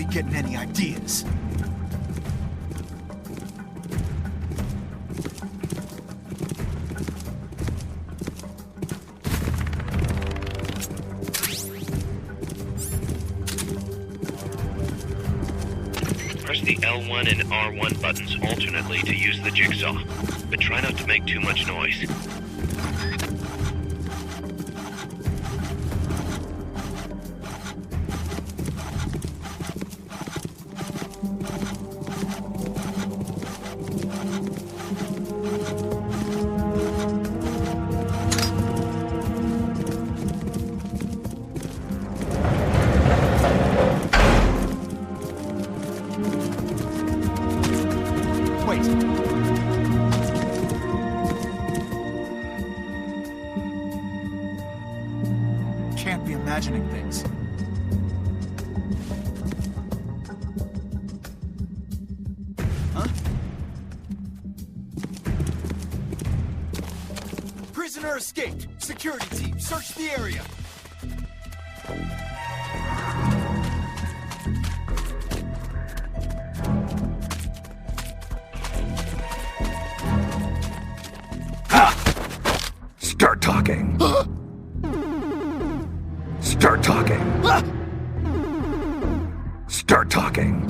ain't getting any ideas. Press the L1 and R1 buttons alternately to use the jigsaw, but try not to make too much noise. Can't be imagining things. Huh? Prisoner escaped. Security team, search the area. Start talking. Start talking. Start talking.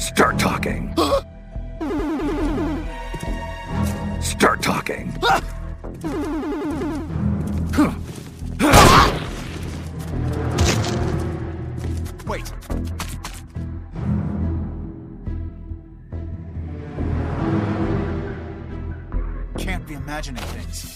Start talking. Start talking. Wait. Can't be imagining things.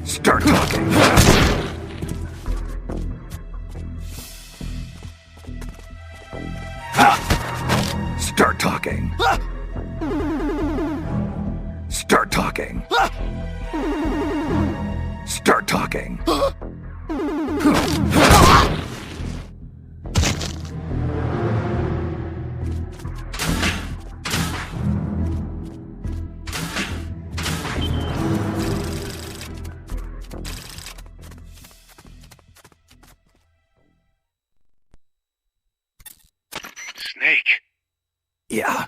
Start talking. Start talking. Start talking. Start talking. Snake, Yeah,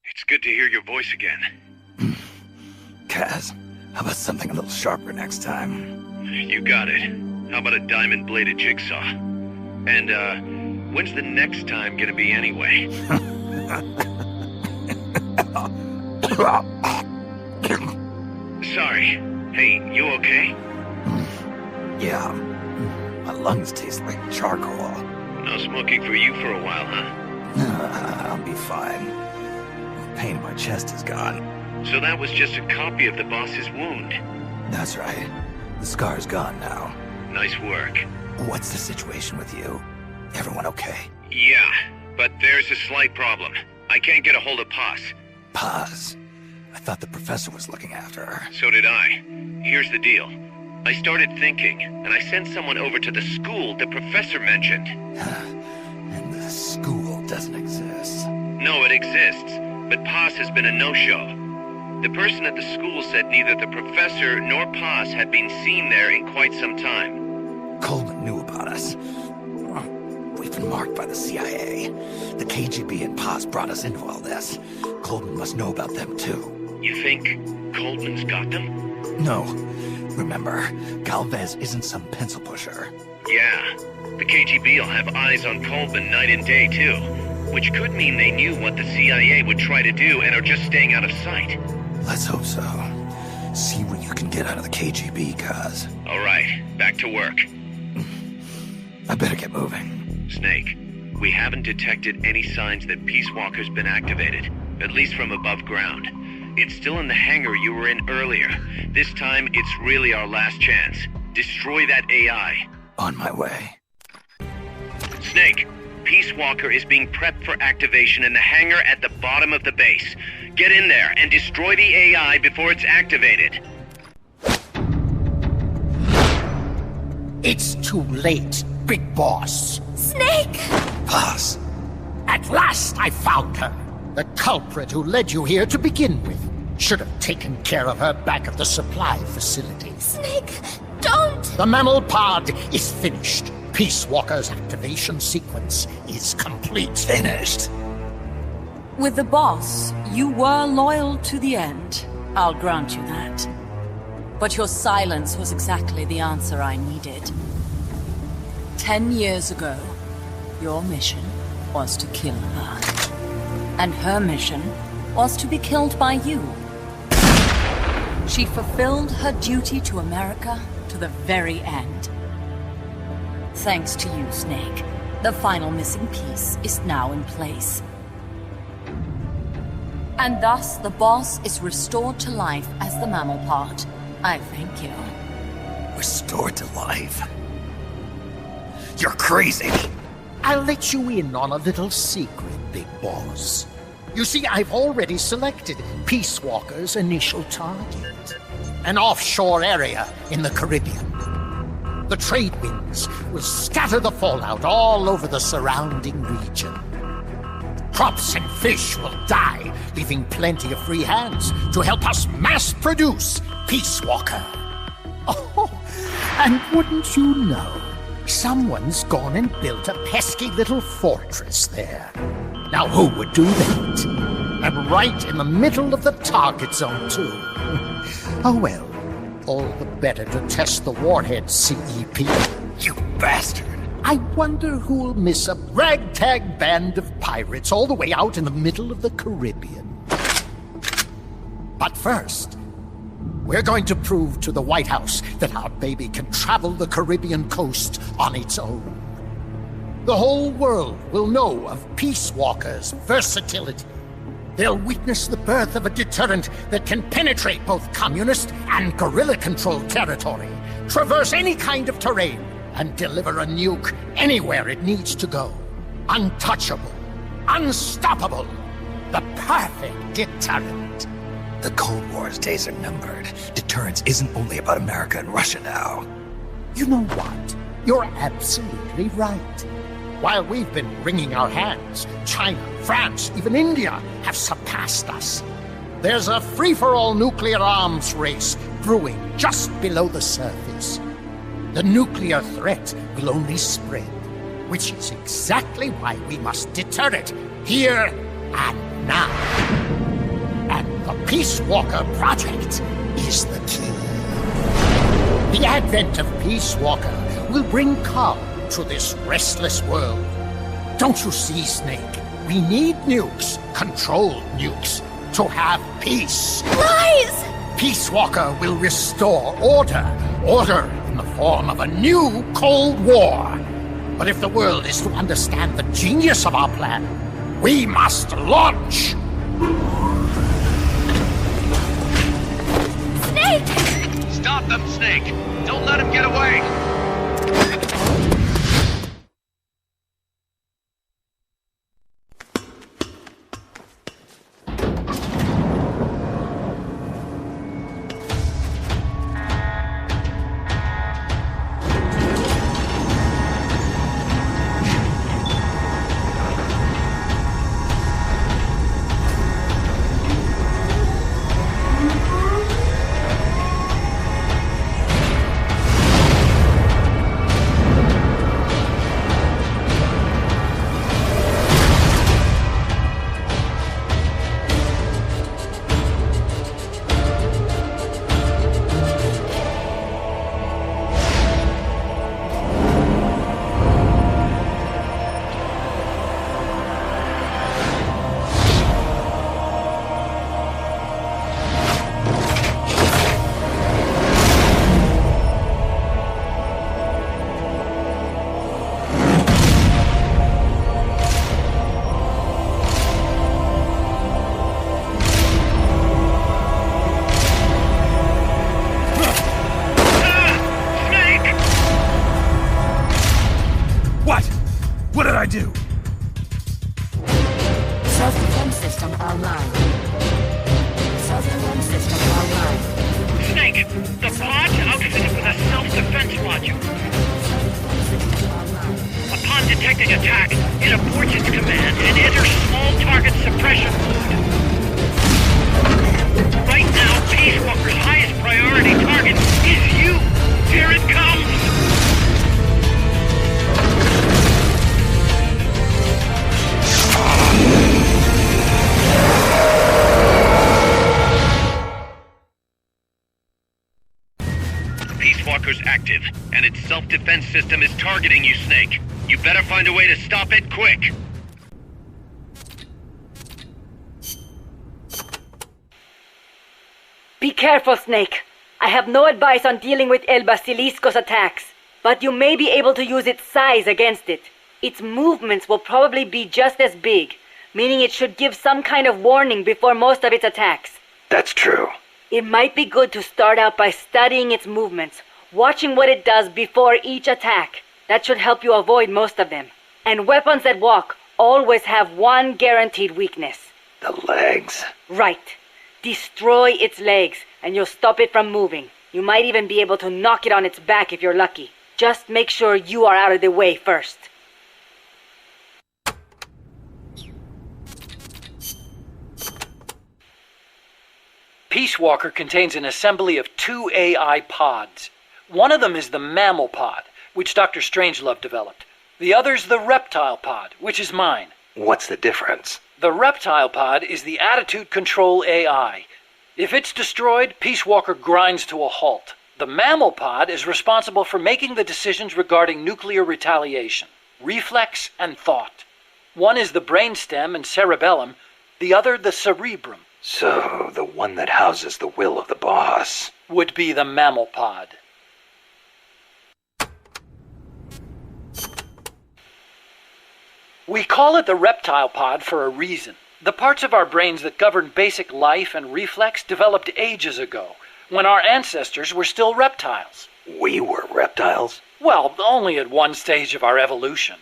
it's good to hear your voice again. Kaz, how about something a little sharper next time? You got it. How about a diamond-bladed jigsaw? And, when's the next time gonna be anyway? Sorry. Hey, you okay? Yeah, my lungs taste like charcoal. No smoking for you for a while, huh? I'll be fine. The pain in my chest is gone. So that was just a copy of the boss's wound. That's right. The scar's gone now. Nice work. What's the situation with you? Everyone okay? Yeah, but there's a slight problem. I can't get a hold of Paz. Paz. I thought the professor was looking after her. So did I. Here's the deal. I started thinking, and I sent someone over to the school the professor mentioned. And the school doesn't doesn't exist. No, it exists, but Paz has been a no-show. The person at the school said neither the professor nor Paz had been seen there in quite some time. Coleman knew about us. We've been marked by the CIA. The KGB and Paz brought us into all this. Coleman must know about them too. You think Coleman's got them? No. Remember, Galvez isn't some pencil pusher. Yeah. The KGB will have eyes on Coleman night and day too. Which could mean they knew what the CIA would try to do and are just staying out of sight. Let's hope so. See what you can get out of the KGB, Kaz. All right, back to work. I better get moving. Snake, we haven't detected any signs that Peace Walker's been activated, at least from above ground. It's still in the hangar you were in earlier. This time, it's really our last chance. Destroy that AI. On my way. Snake, Peace Walker is being prepped for activation in the hangar at the bottom of the base. Get in there and destroy the AI before it's activated. It's too late, Big Boss. Snake! Paz. At last I found her. The culprit who led you here to begin with. Should have taken care of her back at the supply facility. Snake, don't! The mammal pod is finished. Peace Walker's activation sequence is complete. Finished. With the boss, you were loyal to the end. I'll grant you that. But your silence was exactly the answer I needed. 10 years ago, your mission was to kill her. And her mission was to be killed by you. She fulfilled her duty to America to the very end. Thanks to you, Snake, the final missing piece is now in place. And thus, the boss is restored to life as the mammal pod. I thank you. Restored to life? You're crazy! I'll let you in on a little secret, Big Boss. You see, I've already selected Peace Walker's initial target. An offshore area in the Caribbean. The trade winds will scatter the fallout all over the surrounding region. Crops and fish will die, leaving plenty of free hands to help us mass-produce Peace Walker. Oh, and wouldn't you know, someone's gone and built a pesky little fortress there. Now who would do that? And right in the middle of the target zone, too. Oh well, all the better to test the warhead, CEP. You bastard! I wonder who'll miss a ragtag band of pirates all the way out in the middle of the Caribbean. But first, we're going to prove to the White House that our baby can travel the Caribbean coast on its own. The whole world will know of Peace Walker's versatility. They'll witness the birth of a deterrent that can penetrate both communist and guerrilla-controlled territory, traverse any kind of terrain, and deliver a nuke anywhere it needs to go. Untouchable, unstoppable, the perfect deterrent. The Cold War's days are numbered. Deterrence isn't only about America and Russia now. You know what? You're absolutely right. While we've been wringing our hands, China, France, even India have surpassed us. There's a free-for-all nuclear arms race brewing just below the surface. The nuclear threat will only spread, which is exactly why we must deter it here and now. And the Peace Walker Project is the key. The advent of Peace Walker will bring calm to this restless world. Don't you see, Snake? We need nukes, controlled nukes, to have peace. Lies! Peace Walker will restore order. Order in the form of a new Cold War. But if the world is to understand the genius of our plan, we must launch! Snake! Stop them, Snake! Don't let him get away! do? Self-defense system online. Self-defense system online. Snake, the pod's outfitted with a self-defense module. Upon detecting attack, it aborts its command and enters small target suppression mode. Right now, Peace Walker's highest priority target is you! Here it comes! Peace Walker's active, and its self-defense system is targeting you, Snake. You better find a way to stop it quick! Be careful, Snake. I have no advice on dealing with El Basilisco's attacks, but you may be able to use its size against it. Its movements will probably be just as big, meaning it should give some kind of warning before most of its attacks. That's true. It might be good to start out by studying its movements, watching what it does before each attack. That should help you avoid most of them. And weapons that walk always have one guaranteed weakness. The legs. Right. Destroy its legs, and you'll stop it from moving. You might even be able to knock it on its back if you're lucky. Just make sure you are out of the way first. Peace Walker contains an assembly of 2 AI pods. One of them is the mammal pod, which Dr. Strangelove developed. The other's the reptile pod, which is mine. What's the difference? The reptile pod is the attitude control AI. If it's destroyed, Peace Walker grinds to a halt. The mammal pod is responsible for making the decisions regarding nuclear retaliation, reflex, and thought. One is the brainstem and cerebellum, the other the cerebrum. So, the one that houses the will of the boss would be the mammal pod. We call it the reptile pod for a reason. The parts of our brains that govern basic life and reflex developed ages ago, when our ancestors were still reptiles. We were reptiles? Well, only at one stage of our evolution.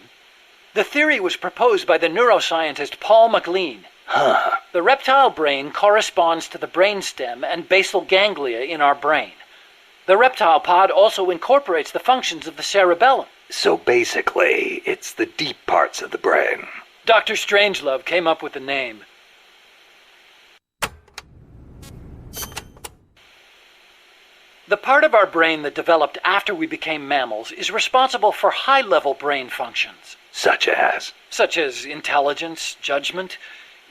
The theory was proposed by the neuroscientist Paul MacLean. Huh. The reptile brain corresponds to the brainstem and basal ganglia in our brain. The reptile pod also incorporates the functions of the cerebellum. So basically, it's the deep parts of the brain. Dr. Strangelove came up with the name. The part of our brain that developed after we became mammals is responsible for high-level brain functions. Such as? Such as intelligence, judgment,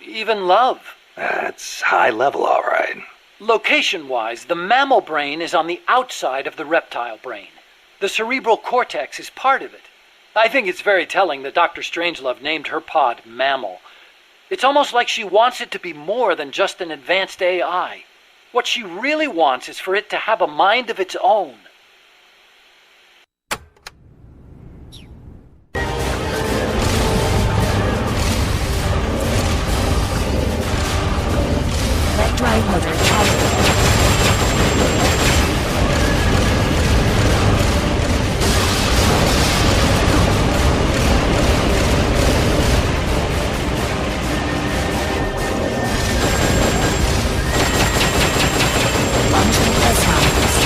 even love. That's high level, all right. Location-wise, the mammal brain is on the outside of the reptile brain. The cerebral cortex is part of it. I think it's very telling that Dr. Strangelove named her pod Mammal. It's almost like she wants it to be more than just an advanced AI. What she really wants is for it to have a mind of its own. Let drive motor activated. Launching missiles.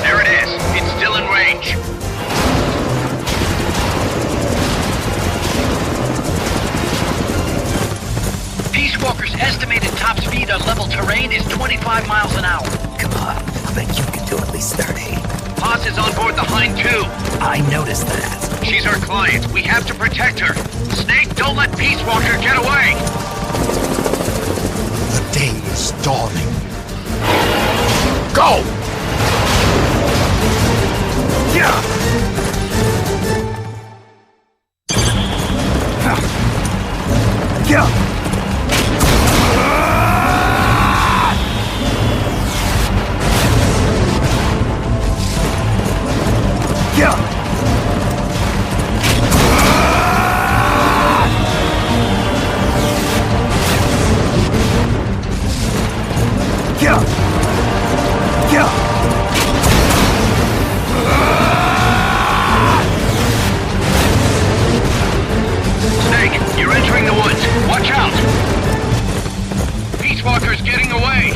There it is. It's still in range. Peace Walker's estimated top speed on level terrain is 25 miles an hour. Come on, I bet you can do at least 30. Paz is on board the Hind too. I noticed that. She's our client. We have to protect her. Snake, don't let Peace Walker get away! The day is dawning. Go! Yeah! Yeah! Snake, you're entering the woods. Watch out! Peace Walker's getting away!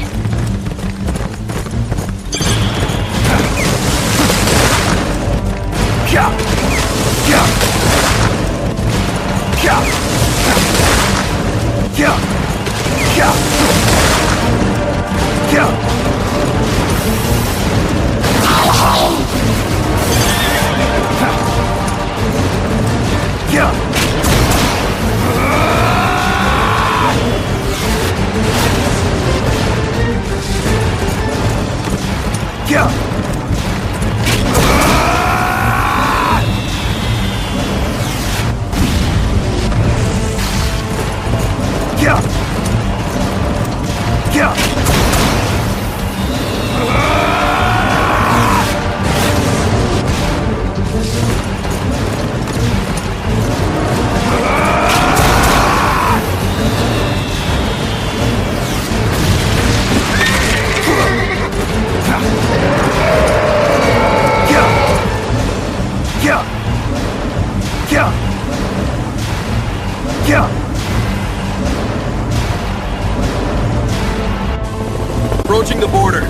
Approaching the border.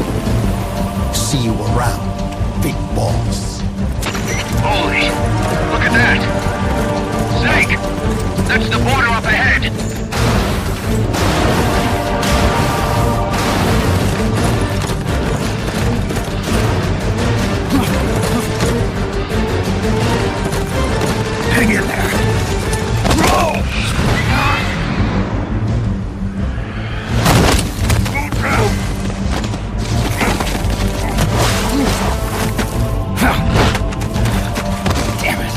See you around, big boss. Holy, look at that! Snake, that's the border up ahead! Hang in there. Roll! Damn it.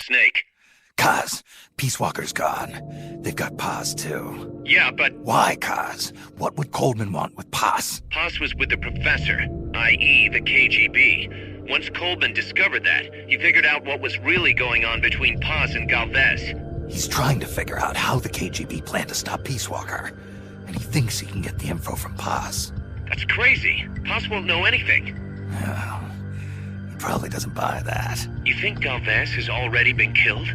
Snake. Kaz, Peace Walker's gone. They've got Paz, too. Yeah, but Why, Kaz? What would Coleman want with Paz? Paz was with the professor, i.e. the KGB. Once Coleman discovered that, he figured out what was really going on between Paz and Galvez. He's trying to figure out how the KGB planned to stop Peace Walker. And he thinks he can get the info from Paz. That's crazy. Paz won't know anything. Well, he probably doesn't buy that. You think Galvez has already been killed?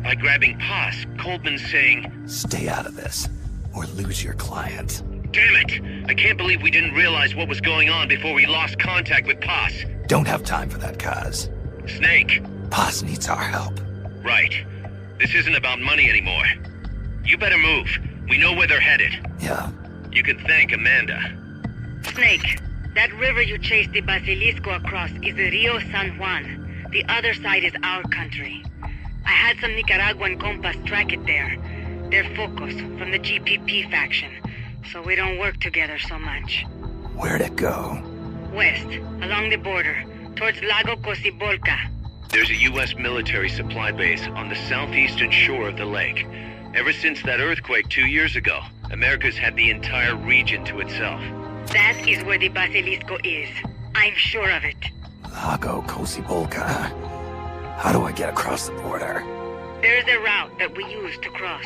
By grabbing Paz, Coleman's saying, Stay out of this, or lose your client. damn it! I can't believe we didn't realize what was going on before we lost contact with Paz. Don't have time for that, Kaz. Snake. Paz needs our help. Right. This isn't about money anymore. You better move. We know where they're headed. Yeah. You can thank Amanda. Snake, that river you chased the Basilisco across is the Rio San Juan. The other side is our country. I had some Nicaraguan compas track it there. They're focos from the GPP faction, so we don't work together so much. Where'd it go? West, along the border, towards Lago Cocibolca. There's a U.S. military supply base on the southeastern shore of the lake. Ever since that earthquake 2 years ago, America's had the entire region to itself. That is where the Basilisco is. I'm sure of it. Lago Kosibolka. How do I get across the border? There's a route that we use to cross.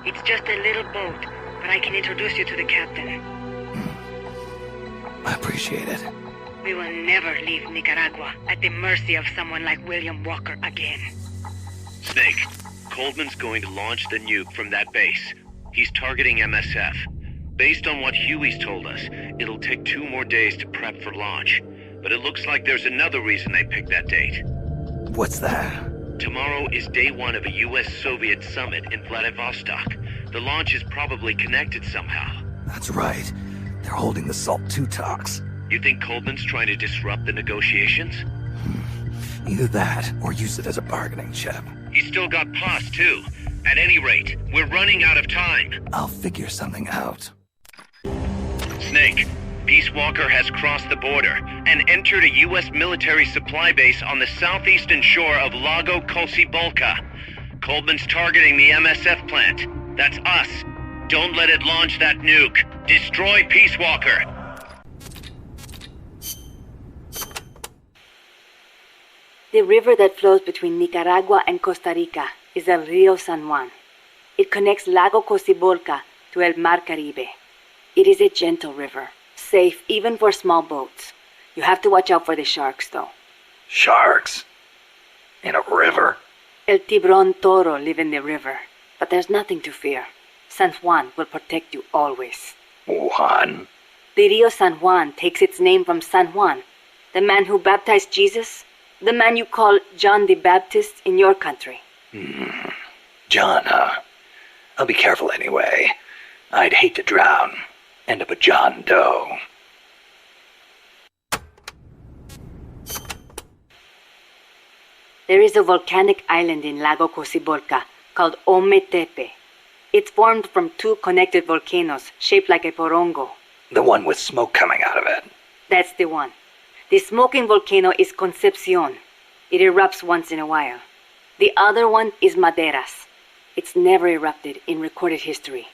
It's just a little boat, but I can introduce you to the captain. I appreciate it. We will never leave Nicaragua at the mercy of someone like William Walker again. Snake, Coldman's going to launch the nuke from that base. He's targeting MSF. Based on what Huey's told us, it'll take 2 more days to prep for launch. But it looks like there's another reason they picked that date. What's that? Tomorrow is day 1 of a US-Soviet summit in Vladivostok. The launch is probably connected somehow. That's right. They're holding the SALT II talks. You think Coldman's trying to disrupt the negotiations? Either that, or use it as a bargaining chip. He's still got POS, too. At any rate, we're running out of time. I'll figure something out. Snake, Peace Walker has crossed the border and entered a U.S. military supply base on the southeastern shore of Lago Kosibolka. Coldman's targeting the MSF plant. That's us. Don't let it launch that nuke. Destroy Peace Walker. The river that flows between Nicaragua and Costa Rica is el Rio San Juan. It connects Lago Cocibolca to el Mar Caribe. It is a gentle river, safe even for small boats. You have to watch out for the sharks, though. Sharks? In a river? El Tiburón Toro live in the river, but there's nothing to fear. San Juan will protect you always. Juan? The Rio San Juan takes its name from San Juan, the man who baptized Jesus, the man you call John the Baptist in your country. John, huh? I'll be careful anyway. I'd hate to drown. End up a John Doe. There is a volcanic island in Lago Cocibolca called Ometepe. It's formed from 2 connected volcanoes shaped like a porongo. The one with smoke coming out of it. That's the one. The smoking volcano is Concepcion. It erupts once in a while. The other one is Maderas. It's never erupted in recorded history.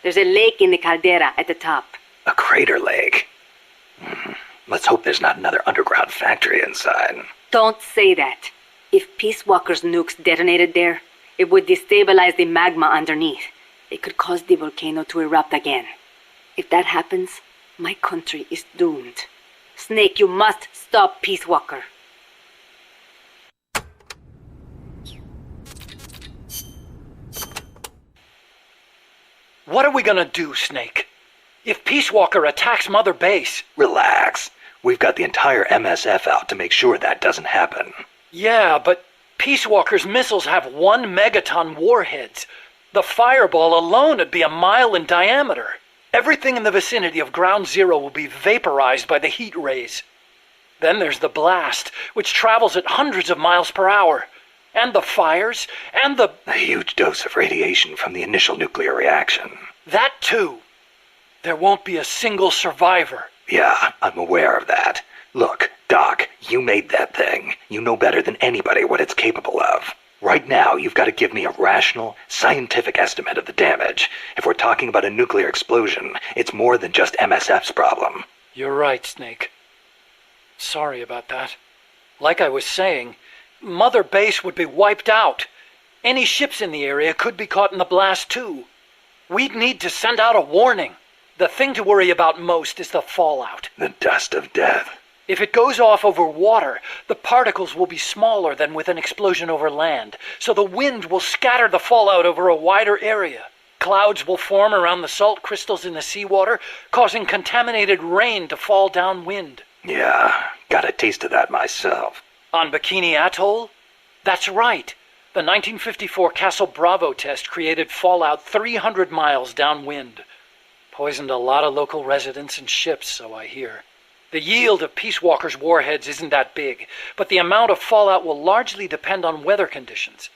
There's a lake in the caldera at the top. A crater lake. Let's hope there's not another underground factory inside. Don't say that. If Peace Walker's nukes detonated there, it would destabilize the magma underneath. It could cause the volcano to erupt again. If that happens, my country is doomed. Snake, you must stop Peace Walker. What are we gonna do, Snake? If Peace Walker attacks Mother Base... Relax. We've got the entire MSF out to make sure that doesn't happen. Yeah, but Peace Walker's missiles have 1 megaton warheads. The fireball alone would be 1 mile in diameter. Everything in the vicinity of Ground Zero will be vaporized by the heat rays. Then there's the blast, which travels at hundreds of miles per hour. And the fires, and the... A huge dose of radiation from the initial nuclear reaction. That too. There won't be a single survivor. Yeah, I'm aware of that. Look, Doc, you made that thing. You know better than anybody what it's capable of. Right now, you've got to give me a rational, scientific estimate of the damage. If we're talking about a nuclear explosion, it's more than just MSF's problem. You're right, Snake. Sorry about that. Like I was saying, Mother Base would be wiped out. Any ships in the area could be caught in the blast too. We'd need to send out a warning. The thing to worry about most is the fallout. The dust of death. If it goes off over water, the particles will be smaller than with an explosion over land, so the wind will scatter the fallout over a wider area. Clouds will form around the salt crystals in the seawater, causing contaminated rain to fall downwind. Yeah, got a taste of that myself. On Bikini Atoll? That's right. The 1954 Castle Bravo test created fallout 300 miles downwind. Poisoned a lot of local residents and ships, so I hear. The yield of Peace Walker's warheads isn't that big, but the amount of fallout will largely depend on weather conditions.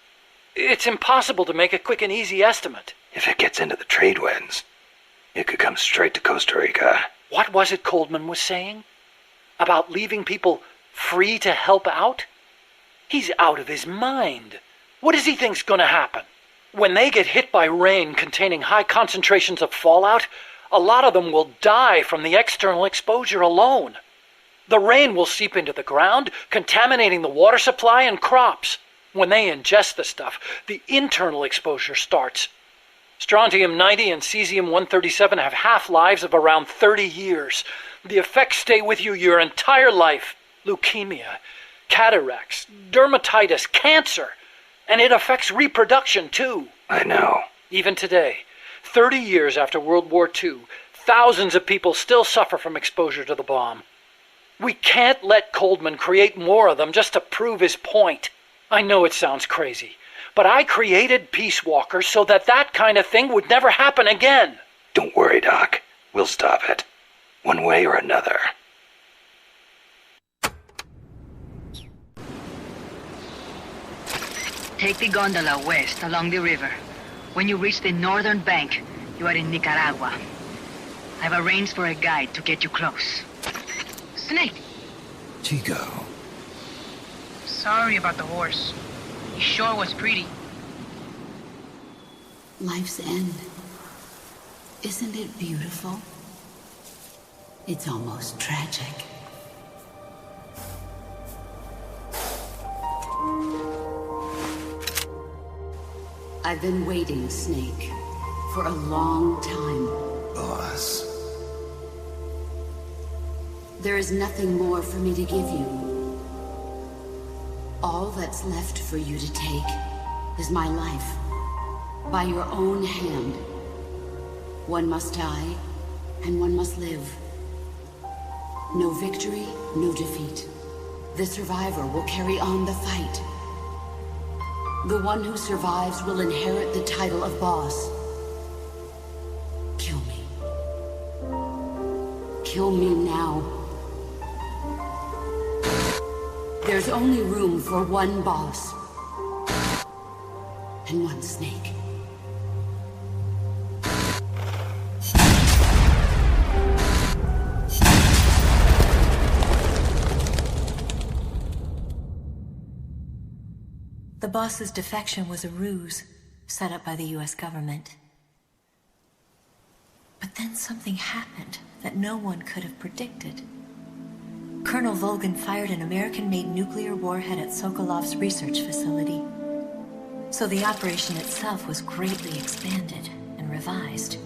It's impossible to make a quick and easy estimate. If it gets into the trade winds, it could come straight to Costa Rica. What was it Coldman was saying? About leaving people free to help out? He's out of his mind. What does he think's gonna happen? When they get hit by rain containing high concentrations of fallout, a lot of them will die from the external exposure alone. The rain will seep into the ground, contaminating the water supply and crops. When they ingest the stuff, the internal exposure starts. Strontium-90 and cesium-137 have half-lives of around 30 years. The effects stay with you your entire life. Leukemia, cataracts, dermatitis, cancer. And it affects reproduction, too. I know. Even today, 30 years after World War II, thousands of people still suffer from exposure to the bomb. We can't let Coldman create more of them just to prove his point. I know it sounds crazy, but I created Peace Walkers so that kind of thing would never happen again. Don't worry, Doc. We'll stop it. One way or another. Take the gondola west along the river. When you reach the northern bank, you are in Nicaragua. I've arranged for a guide to get you close. Snake! Chico. Sorry about the horse. He sure was pretty. Life's end. Isn't it beautiful? It's almost tragic. I've been waiting, Snake, for a long time. Boss. There is nothing more for me to give you. All that's left for you to take is my life. By your own hand. One must die, and one must live. No victory, no defeat. The survivor will carry on the fight. The one who survives will inherit the title of boss. Kill me. Kill me now. There's only room for one boss. And one snake. The boss's defection was a ruse set up by the US government. But then something happened that no one could have predicted. Colonel Volgan fired an American-made nuclear warhead at Sokolov's research facility. So the operation itself was greatly expanded and revised.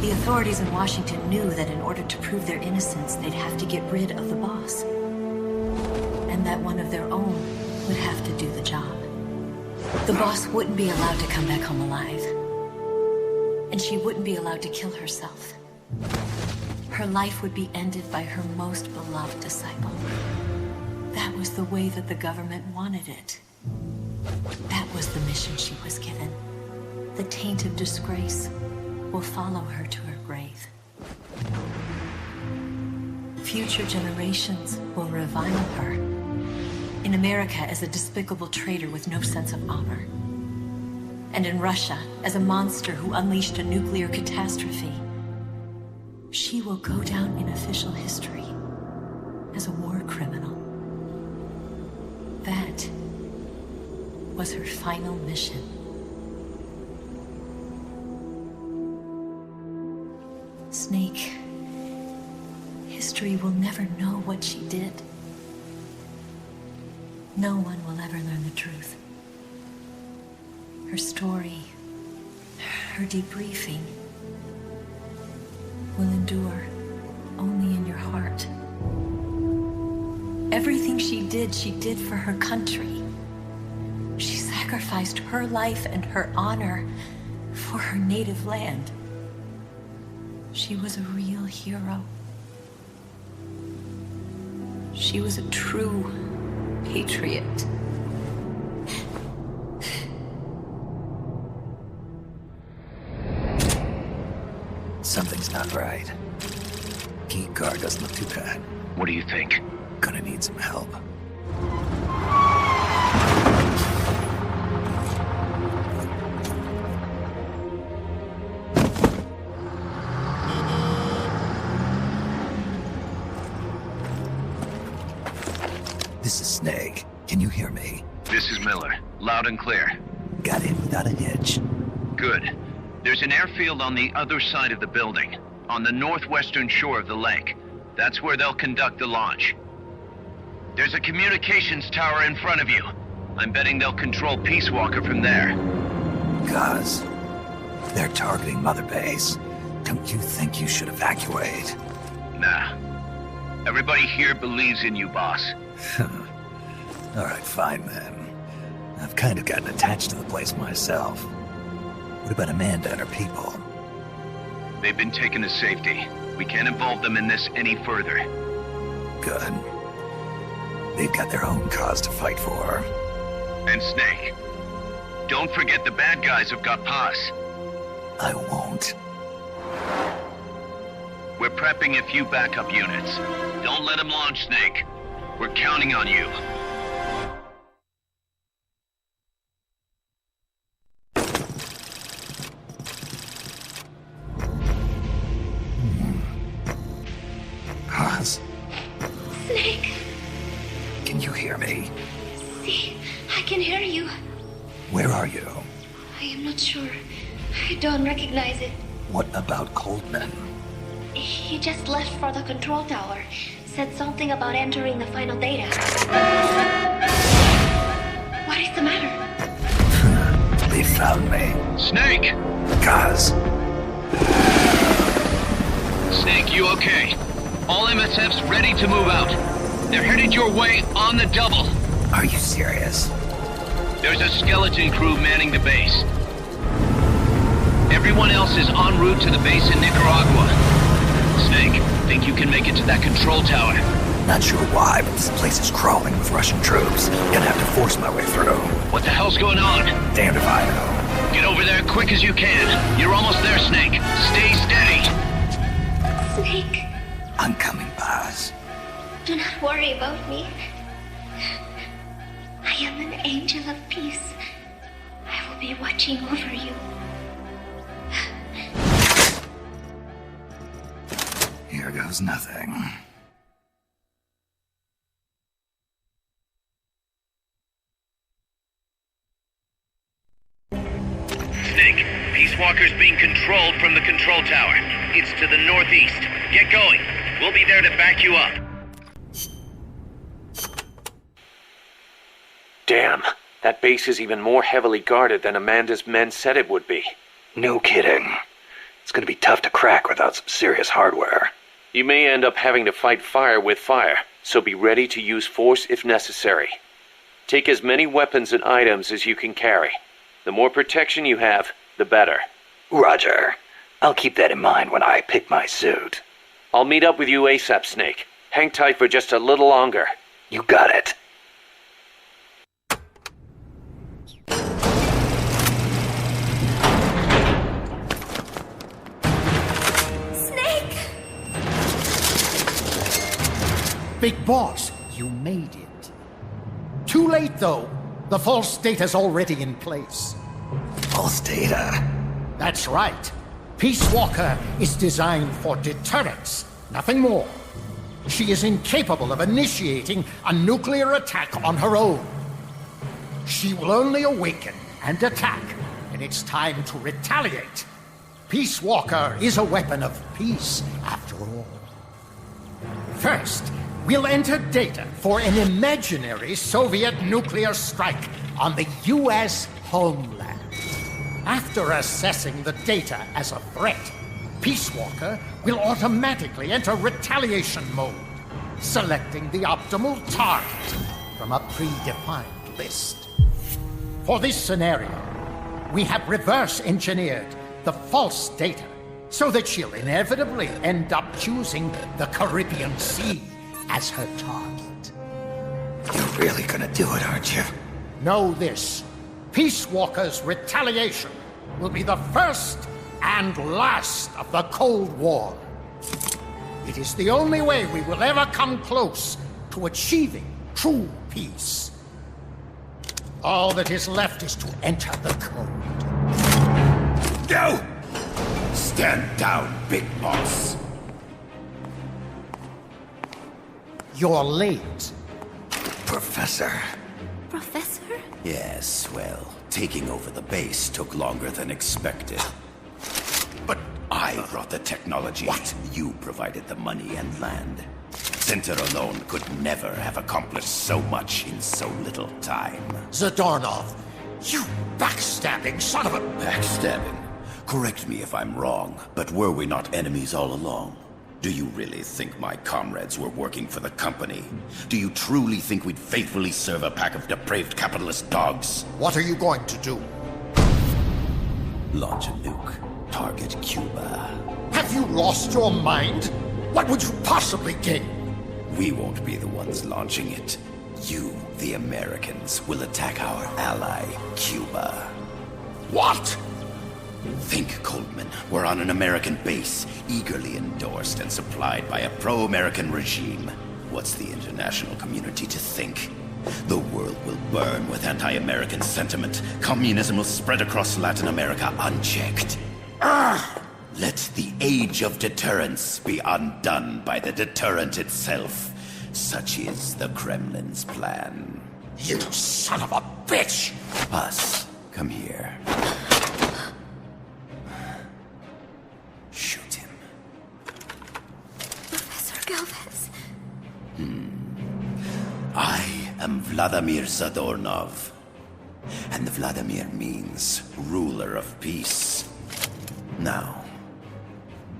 The authorities in Washington knew that in order to prove their innocence, they'd have to get rid of the boss. And that one of their own would have to do the job. The boss wouldn't be allowed to come back home alive. And she wouldn't be allowed to kill herself. Her life would be ended by her most beloved disciple. That was the way that the government wanted it. That was the mission she was given. The taint of disgrace will follow her to her grave. Future generations will revile her. In America as a despicable traitor with no sense of honor. And in Russia as a monster who unleashed a nuclear catastrophe. She will go down in official history as a war criminal. That was her final mission. Snake, history will never know what she did. No one will ever learn the truth. Her story, her debriefing, will endure only in your heart. Everything she did for her country. She sacrificed her life and her honor for her native land. She was a real hero. She was a true patriot. Something's not right. Key card doesn't look too bad. What do you think? Gonna need some help. This is Snake. Can hear me? This is Miller. Loud and clear. Got in without a hitch. Good. There's an airfield on the other side of the building, on the northwestern shore of the lake. That's where they'll conduct the launch. There's a communications tower in front of you. I'm betting they'll control Peace Walker from there. Cuz, they're targeting Mother Base. Don't you think you should evacuate? Nah. Everybody here believes in you, boss. Alright, fine then. I've kind of gotten attached to the place myself. What about Amanda and her people? They've been taken to safety. We can't involve them in this any further. Good. They've got their own cause to fight for. And Snake. Don't forget the bad guys have got Paz. I won't. We're prepping a few backup units. Don't let them launch, Snake. We're counting on you. Paz, Snake, can you hear me? see, I can hear you. Where are you? I am not sure. I don't recognize it. What about Coldman? He just left for the control tower. Said something about entering the final data. What is the matter? They found me. Snake! Cuz. Snake, you okay? All MSFs ready to move out. They're headed your way on the double. Are you serious? There's a skeleton crew manning the base. Everyone else is en route to the base in Nicaragua. Snake, think you can make it to that control tower? Not sure why, but this place is crawling with Russian troops. Gonna have to force my way through. What the hell's going on? Damned if I know. Get over there quick as you can. You're almost there, Snake. Stay steady. Snake, I'm coming, Paz. do not worry about me. I am an angel of peace. I will be watching over you. Here goes nothing. Snake, Peace Walker's being controlled from the control tower. It's to the northeast. Get going. We'll be there to back you up. Damn, that base is even more heavily guarded than Amanda's men said it would be. No kidding. It's gonna be tough to crack without some serious hardware. You may end up having to fight fire with fire, so be ready to use force if necessary. Take as many weapons and items as you can carry. The more protection you have, the better. Roger. I'll keep that in mind when I pick my suit. I'll meet up with you ASAP, Snake. Hang tight for just a little longer. You got it. Snake! Big boss, you made it. Too late, though. The false data's already in place. False data? That's right. Peace Walker is designed for deterrence, nothing more. She is incapable of initiating a nuclear attack on her own. She will only awaken and attack when it's time to retaliate. Peace Walker is a weapon of peace, after all. First, we'll enter data for an imaginary Soviet nuclear strike on the U.S. homeland. After assessing the data as a threat, Peace Walker will automatically enter retaliation mode, selecting the optimal target from a predefined list. For this scenario, we have reverse-engineered the false data so that she'll inevitably end up choosing the Caribbean Sea as her target. You're really gonna do it, aren't you? Know this. Peace Walker's retaliation will be the first and last of the Cold War. It is the only way we will ever come close to achieving true peace. All that is left is to enter the code. No! Stand down, Big Boss. You're late. Professor, Professor? Yes, well, taking over the base took longer than expected. But I brought the technology. What? You provided the money and land. Center alone could never have accomplished so much in so little time. Zadornov, you backstabbing son of a... Backstabbing? Correct me if I'm wrong, but were we not enemies all along? Do you really think my comrades were working for the company? Do you truly think we'd faithfully serve a pack of depraved capitalist dogs? What are you going to do? Launch a nuke. Target Cuba. Have you lost your mind? What would you possibly gain? We won't be the ones launching it. You, the Americans, will attack our ally, Cuba. What? Think, Coldman. We're on an American base, eagerly endorsed and supplied by a pro-American regime. What's the international community to think? The world will burn with anti-American sentiment. Communism will spread across Latin America unchecked. Let the age of deterrence be undone by the deterrent itself. Such is the Kremlin's plan. You son of a bitch! Us, come here. Shoot him. Professor Galvez. I am Vladimir Zadornov. And Vladimir means ruler of peace. Now,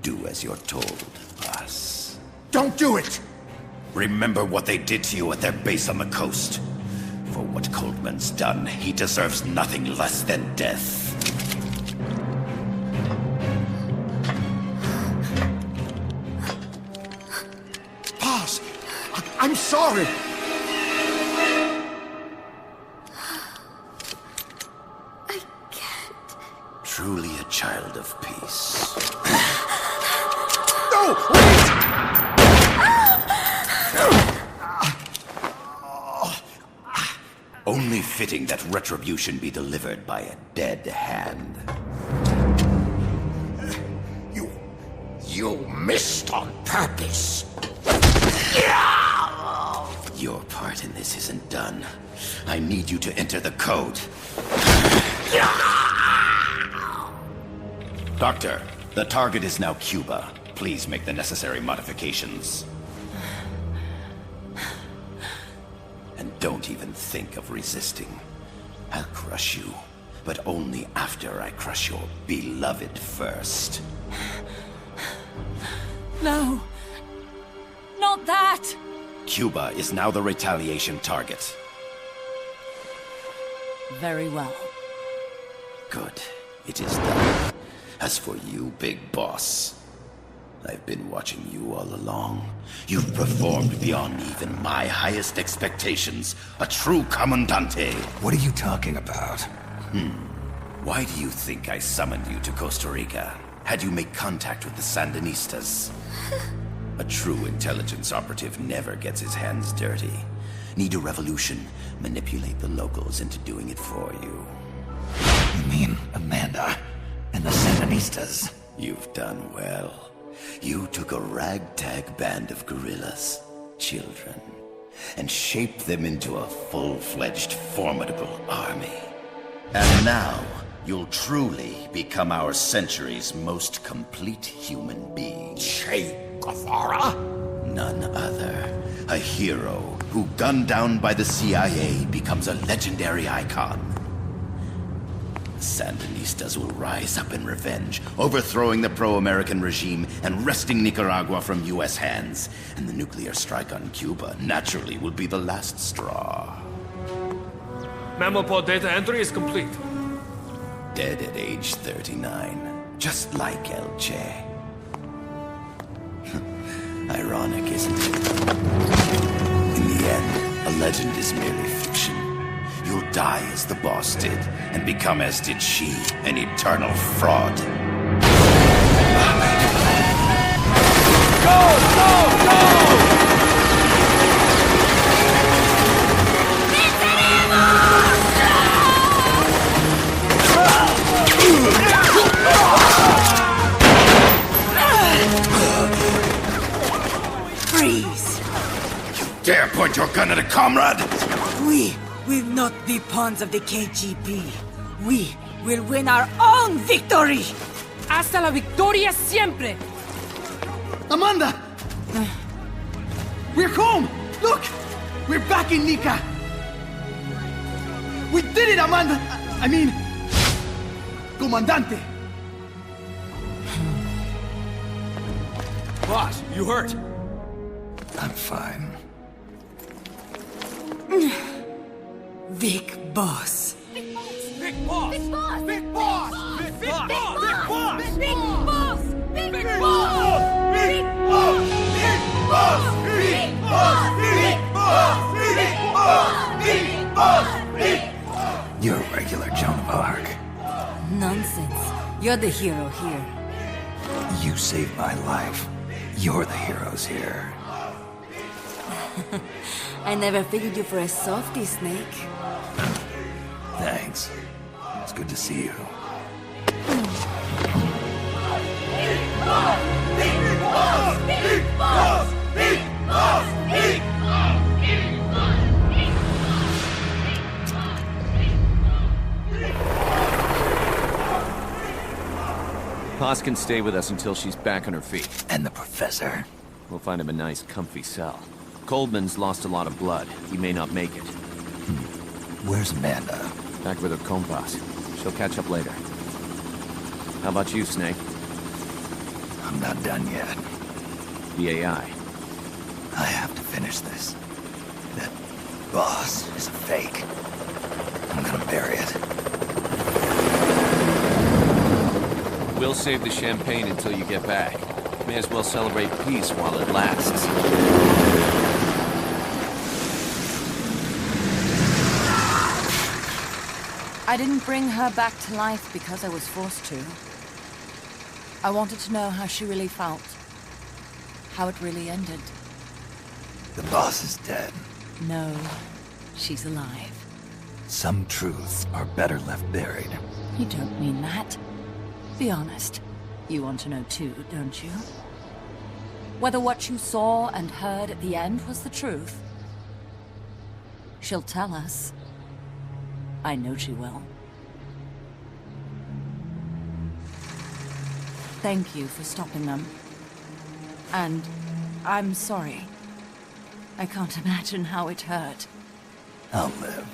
do as you're told, boss. Don't do it! Remember what they did to you at their base on the coast. For what Coldman's done, he deserves nothing less than death. Boss, I'm sorry. I can't. Truly a child of peace. No! Wait! Only fitting that retribution be delivered by a dead hand. You missed on purpose. Your part in this isn't done. I need you to enter the code. Doctor, the target is now Cuba. Please make the necessary modifications. And don't even think of resisting. I'll crush you, but only after I crush your beloved first. No. Not that! Cuba is now the retaliation target. Very well. Good. It is done. As for you, big boss, I've been watching you all along. You've performed beyond even my highest expectations. A true comandante. What are you talking about? Why do you think I summoned you to Costa Rica? Had you make contact with the Sandinistas? A true intelligence operative never gets his hands dirty. Need a revolution? Manipulate the locals into doing it for you. You mean Amanda and the Sandinistas? You've done well. You took a ragtag band of guerrillas, children, and shaped them into a full-fledged, formidable army. And now, you'll truly become our century's most complete human being. Che Guevara? None other. A hero who, gunned down by the CIA, becomes a legendary icon. Sandinistas will rise up in revenge, overthrowing the pro-American regime and wresting Nicaragua from U.S. hands. And the nuclear strike on Cuba naturally will be the last straw. Mammal data entry is complete. Dead at age 39, just like El Che. Ironic, isn't it? In the end, a legend is merely fiction. You'll die as the boss did, and become as did she, an eternal fraud. Go! Go! Go! Freeze! You dare point your gun at a comrade? We will not be pawns of the KGB. We will win our own victory! Hasta la victoria siempre! Amanda! We're home! Look! We're back in Nika! We did it, Amanda! I mean... Comandante! Boss, you hurt? I'm fine. Big boss. Big boss! Big boss! Big boss! Big Big boss! boss! Big boss! Big Big boss! Big Big boss! boss! Big boss! Big boss! Big boss! Big boss! Big boss! You're a regular Joan of Arc. Nonsense. You're the hero here. You saved my life. You're the heroes here. I never figured you for a softie, Snake. Thanks. It's good to see you. Paz can stay with us until she's back on her feet. And the professor? We'll find him a nice, comfy cell. Coldman's lost a lot of blood. He may not make it. Where's Amanda? Back with her compas. She'll catch up later. How about you, Snake? I'm not done yet. The AI. I have to finish this. That boss is a fake. I'm gonna bury it. We'll save the champagne until you get back. May as well celebrate peace while it lasts. I didn't bring her back to life because I was forced to. I wanted to know how she really felt. How it really ended. The boss is dead. No, she's alive. Some truths are better left buried. You don't mean that. Be honest. You want to know too, don't you? Whether what you saw and heard at the end was the truth. She'll tell us. I know she will. Thank you for stopping them. And I'm sorry. I can't imagine how it hurt. I'll live.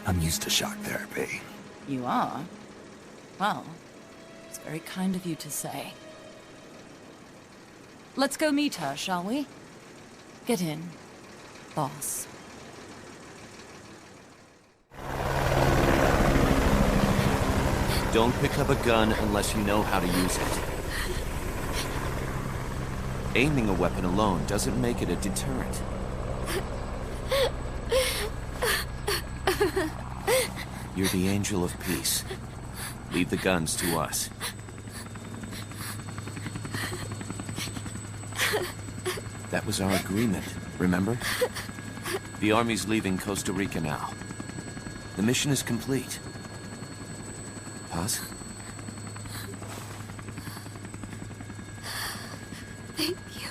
I'm used to shock therapy. You are? Well, it's very kind of you to say. Let's go meet her, shall we? Get in, boss. Don't pick up a gun unless you know how to use it. Aiming a weapon alone doesn't make it a deterrent. You're the angel of peace. Leave the guns to us. That was our agreement, remember? The army's leaving Costa Rica now. The mission is complete. Paz? Thank you.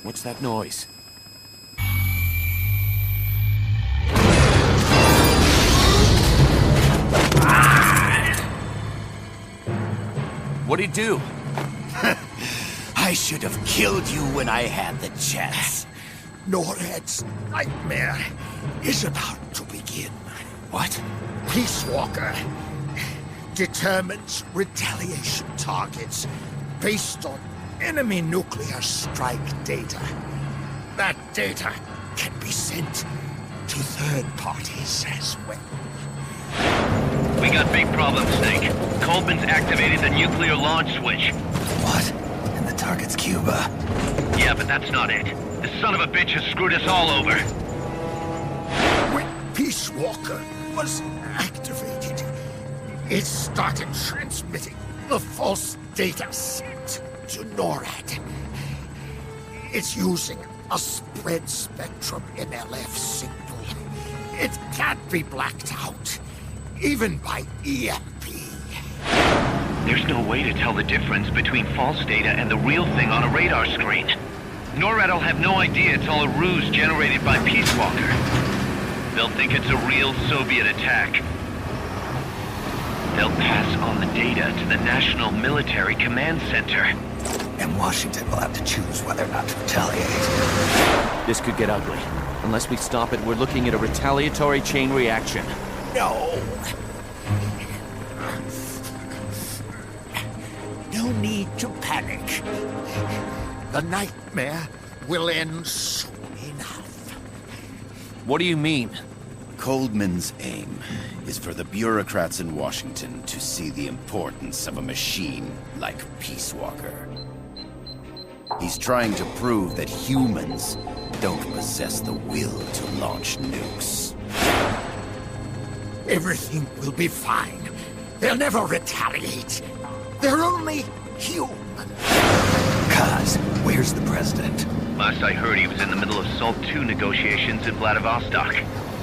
What's that noise? What'd he do? I should have killed you when I had the chance. Norhead's nightmare is about to begin. What? Peace Walker determines retaliation targets based on enemy nuclear strike data. That data can be sent to third parties as well. We got big problems, Snake. Coleman's activated the nuclear launch switch. What? And the target's Cuba. Yeah, but that's not it. The son of a bitch has screwed us all over. When Peace Walker was activated, it started transmitting the false data sent to NORAD. It's using A spread spectrum MLF signal. It can't be blacked out, even by EMP. There's no way to tell the difference between false data and the real thing on a radar screen. NORAD will have no idea it's all a ruse generated by Peace Walker. They'll think it's a real Soviet attack. They'll pass on the data to the National Military Command Center. And Washington will have to choose whether or not to retaliate. This could get ugly. Unless we stop it, we're looking at a retaliatory chain reaction. No. No need to panic. The nightmare will end soon enough. What do you mean? Coldman's aim is for the bureaucrats in Washington to see the importance of a machine like Peace Walker. He's trying to prove that humans don't possess the will to launch nukes. Everything will be fine. They'll never retaliate. They're only human. Kaz, where's the president? Last I heard, he was in the middle of SALT II negotiations in Vladivostok.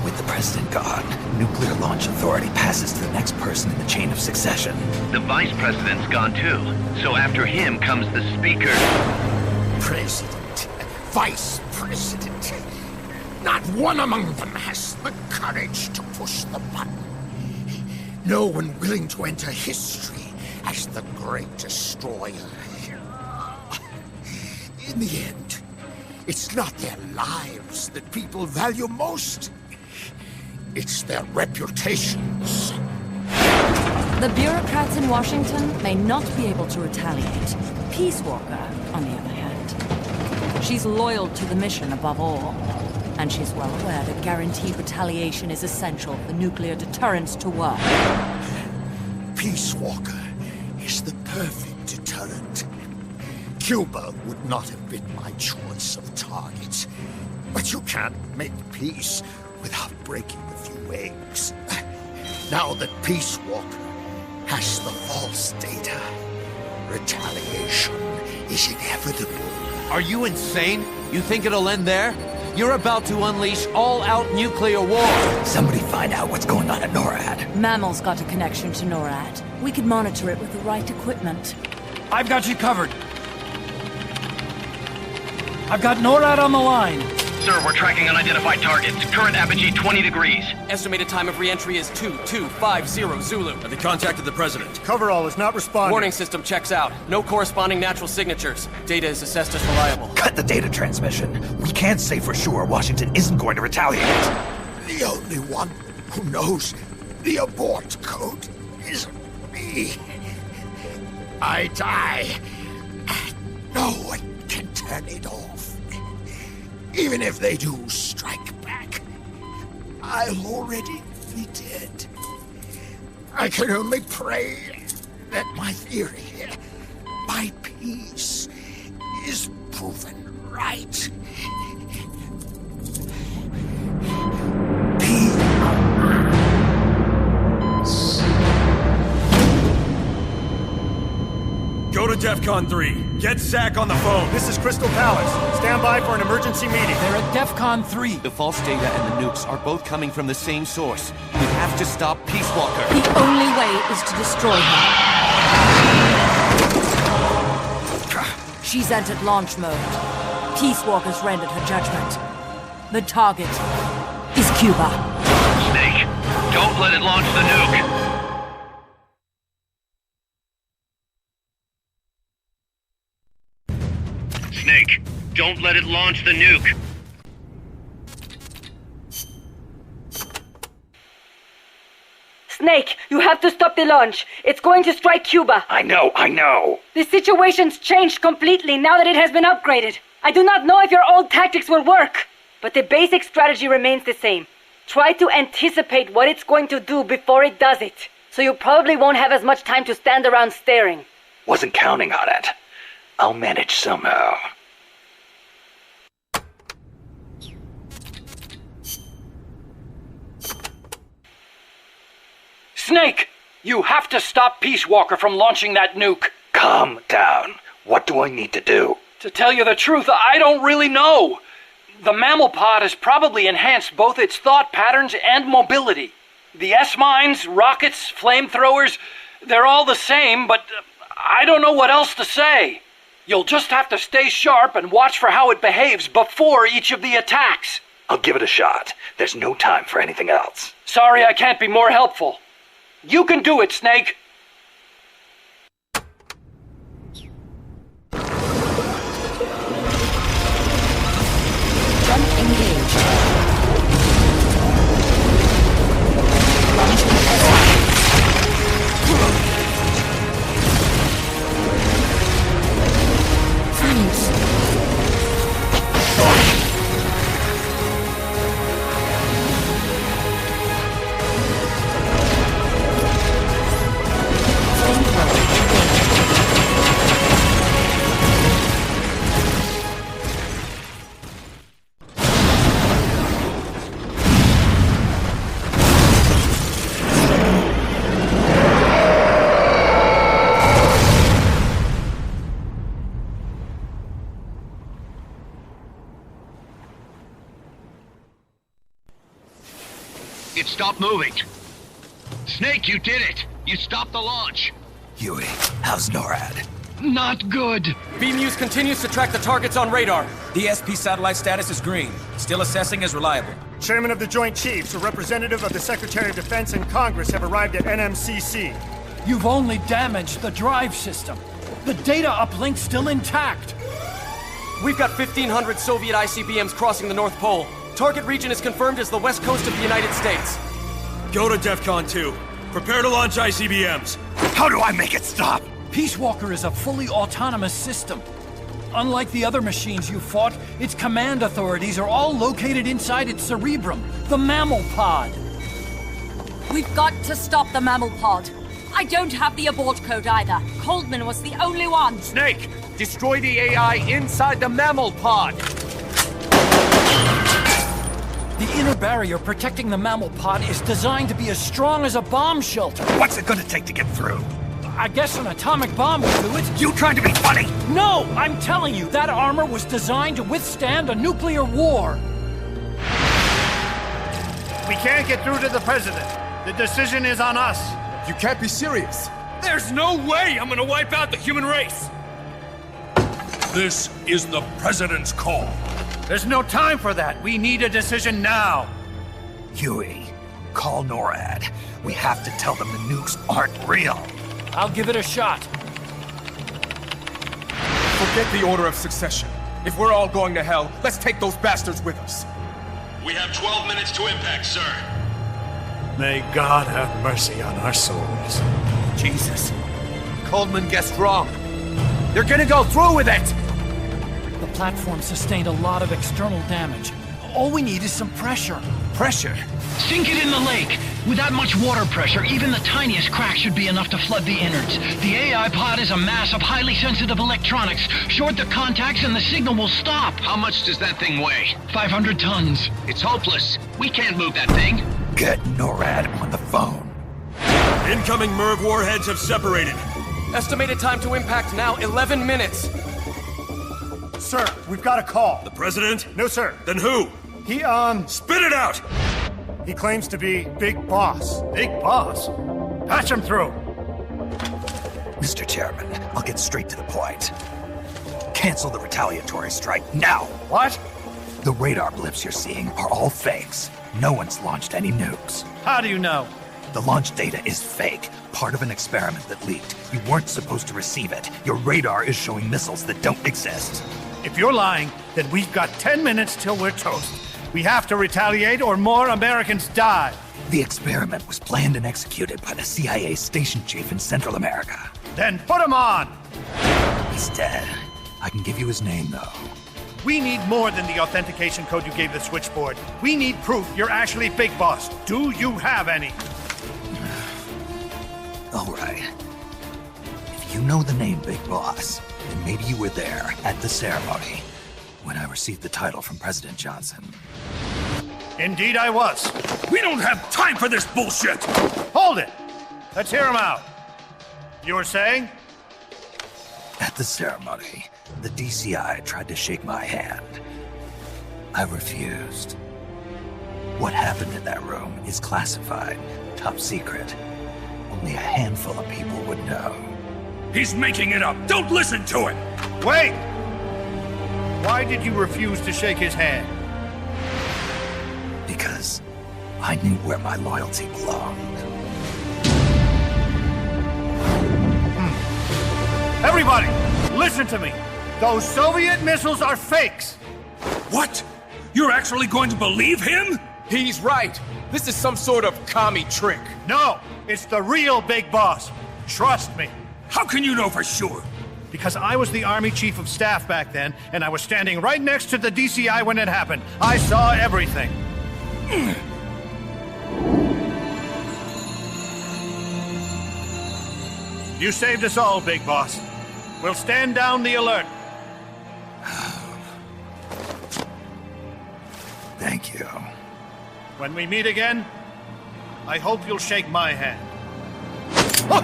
With the president gone, Nuclear Launch Authority passes to the next person in the chain of succession. The vice president's gone too. So after him comes the speaker. President, vice president. Not one among them has the courage to push the button. No one willing to enter history as the great destroyer. In the end, it's not their lives that people value most. It's their reputations. The bureaucrats in Washington may not be able to retaliate. Peace Walker, on the other hand. She's loyal to the mission above all. And she's well aware that guaranteed retaliation is essential for nuclear deterrence to work. Peace Walker is the perfect deterrent. Cuba would not have been my choice of targets. But you can't make peace without breaking a few eggs. Now that Peace Walker has the false data, retaliation is inevitable. Are you insane? You think it'll end there? You're about to unleash all-out nuclear war! Somebody find out what's going on at NORAD. Mammal's got a connection to NORAD. We could monitor it with the right equipment. I've got you covered. I've got NORAD on the line. Sir, we're tracking unidentified targets. Current apogee 20 degrees. Estimated time of re-entry is 2250 Zulu. Have they contacted the president? Coverall is not responding. Warning system checks out. No corresponding natural signatures. Data is assessed as reliable. Cut the data transmission. We can't say for sure Washington isn't going to retaliate. The only one who knows the abort code is me. I die. No one can turn it off. Even if they do strike back, I'll already be dead. I can only pray that my theory, my peace, is proven right. Go to DEFCON 3. Get Zach on the phone. This is Crystal Palace. Stand by for an emergency meeting. They're at DEFCON 3. The false data and the nukes are both coming from the same source. We have to stop Peace Walker. The only way is to destroy her. She's entered launch mode. Peace Walker's rendered her judgment. The target is Cuba. Snake, don't let it launch the nuke. Snake, don't let it launch the nuke. Snake, you have to stop the launch. It's going to strike Cuba. I know. The situation's changed completely now that it has been upgraded. I do not know if your old tactics will work, but the basic strategy remains the same. Try to anticipate what it's going to do before it does it, so you probably won't have as much time to stand around staring. Wasn't counting on it. I'll manage somehow. Snake! You have to stop Peace Walker from launching that nuke! Calm down. What do I need to do? To tell you the truth, I don't really know. The mammal pod has probably enhanced both its thought patterns and mobility. The S-mines, rockets, flamethrowers, they're all the same, but I don't know what else to say. You'll just have to stay sharp and watch for how it behaves before each of the attacks. I'll give it a shot. There's no time for anything else. Sorry I can't be more helpful. You can do it, Snake. Jump engaged. Freeze. It stopped moving. Snake, you did it! You stopped the launch! Huey, how's NORAD? Not good! Beam-Use continues to track the targets on radar. The SP satellite status is green. Still assessing as reliable. Chairman of the Joint Chiefs, a representative of the Secretary of Defense and Congress have arrived at NMCC. You've only damaged the drive system. The data uplink's still intact. We've got 1,500 Soviet ICBMs crossing the North Pole. Target region is confirmed as the west coast of the United States. Go to DEFCON 2. Prepare to launch ICBMs. How do I make it stop? Peace Walker is a fully autonomous system. Unlike the other machines you fought, its command authorities are all located inside its cerebrum, the mammal pod. We've got to stop the mammal pod. I don't have the abort code either. Coldman was the only one. Snake, destroy the AI inside the mammal pod. The inner barrier protecting the mammal pod is designed to be as strong as a bomb shelter. What's it gonna take to get through? I guess an atomic bomb will do it. You trying to be funny? No, I'm telling you, that armor was designed to withstand a nuclear war. We can't get through to the president. The decision is on us. You can't be serious. There's no way I'm gonna wipe out the human race. This is the president's call. There's no time for that. We need a decision now. Huey, call NORAD. We have to tell them the nukes aren't real. I'll give it a shot. Forget the order of succession. If we're all going to hell, let's take those bastards with us. We have 12 minutes to impact, sir. May God have mercy on our souls. Jesus. Coldman guessed wrong. They're gonna go through with it! The platform sustained a lot of external damage. All we need is some pressure. Pressure? Sink it in the lake. With that much water pressure, even the tiniest crack should be enough to flood the innards. The AI pod is a mass of highly sensitive electronics. Short the contacts and the signal will stop. How much does that thing weigh? 500 tons. It's hopeless. We can't move that thing. Get NORAD on the phone. Incoming MIRV warheads have separated. Estimated time to impact now, 11 minutes. Sir, we've got a call. The president? No, sir. Then who? He, Spit it out! He claims to be Big Boss. Big boss. Patch him through. Mr. Chairman, I'll get straight to the point. Cancel the retaliatory strike now. What? The radar blips you're seeing are all fakes. No one's launched any nukes. How do you know? The launch data is fake, part of an experiment that leaked. You weren't supposed to receive it. Your radar is showing missiles that don't exist. If you're lying, then we've got 10 minutes till we're toast. We have to retaliate or more Americans die. The experiment was planned and executed by the CIA station chief in Central America. Then put him on! He's dead. I can give you his name, though. We need more than the authentication code you gave the switchboard. We need proof you're actually Big Boss. Do you have any? All right. If you know the name Big Boss, then maybe you were there at the ceremony when I received the title from President Johnson. Indeed I was. We don't have time for this bullshit! Hold it! Let's hear him out. You were saying? At the ceremony, the DCI tried to shake my hand. I refused. What happened in that room is classified, top secret. Only a handful of people would know. He's making it up! Don't listen to him! Wait! Why did you refuse to shake his hand? Because I knew where my loyalty belonged. Everybody, listen to me! Those Soviet missiles are fakes! What? You're actually going to believe him? He's right. This is some sort of commie trick. No, it's the real big boss. Trust me. How can you know for sure? Because I was the Army Chief of Staff back then, and I was standing right next to the DCI when it happened. I saw everything. You saved us all, big boss. We'll stand down the alert. Thank you. When we meet again, I hope you'll shake my hand. Oh!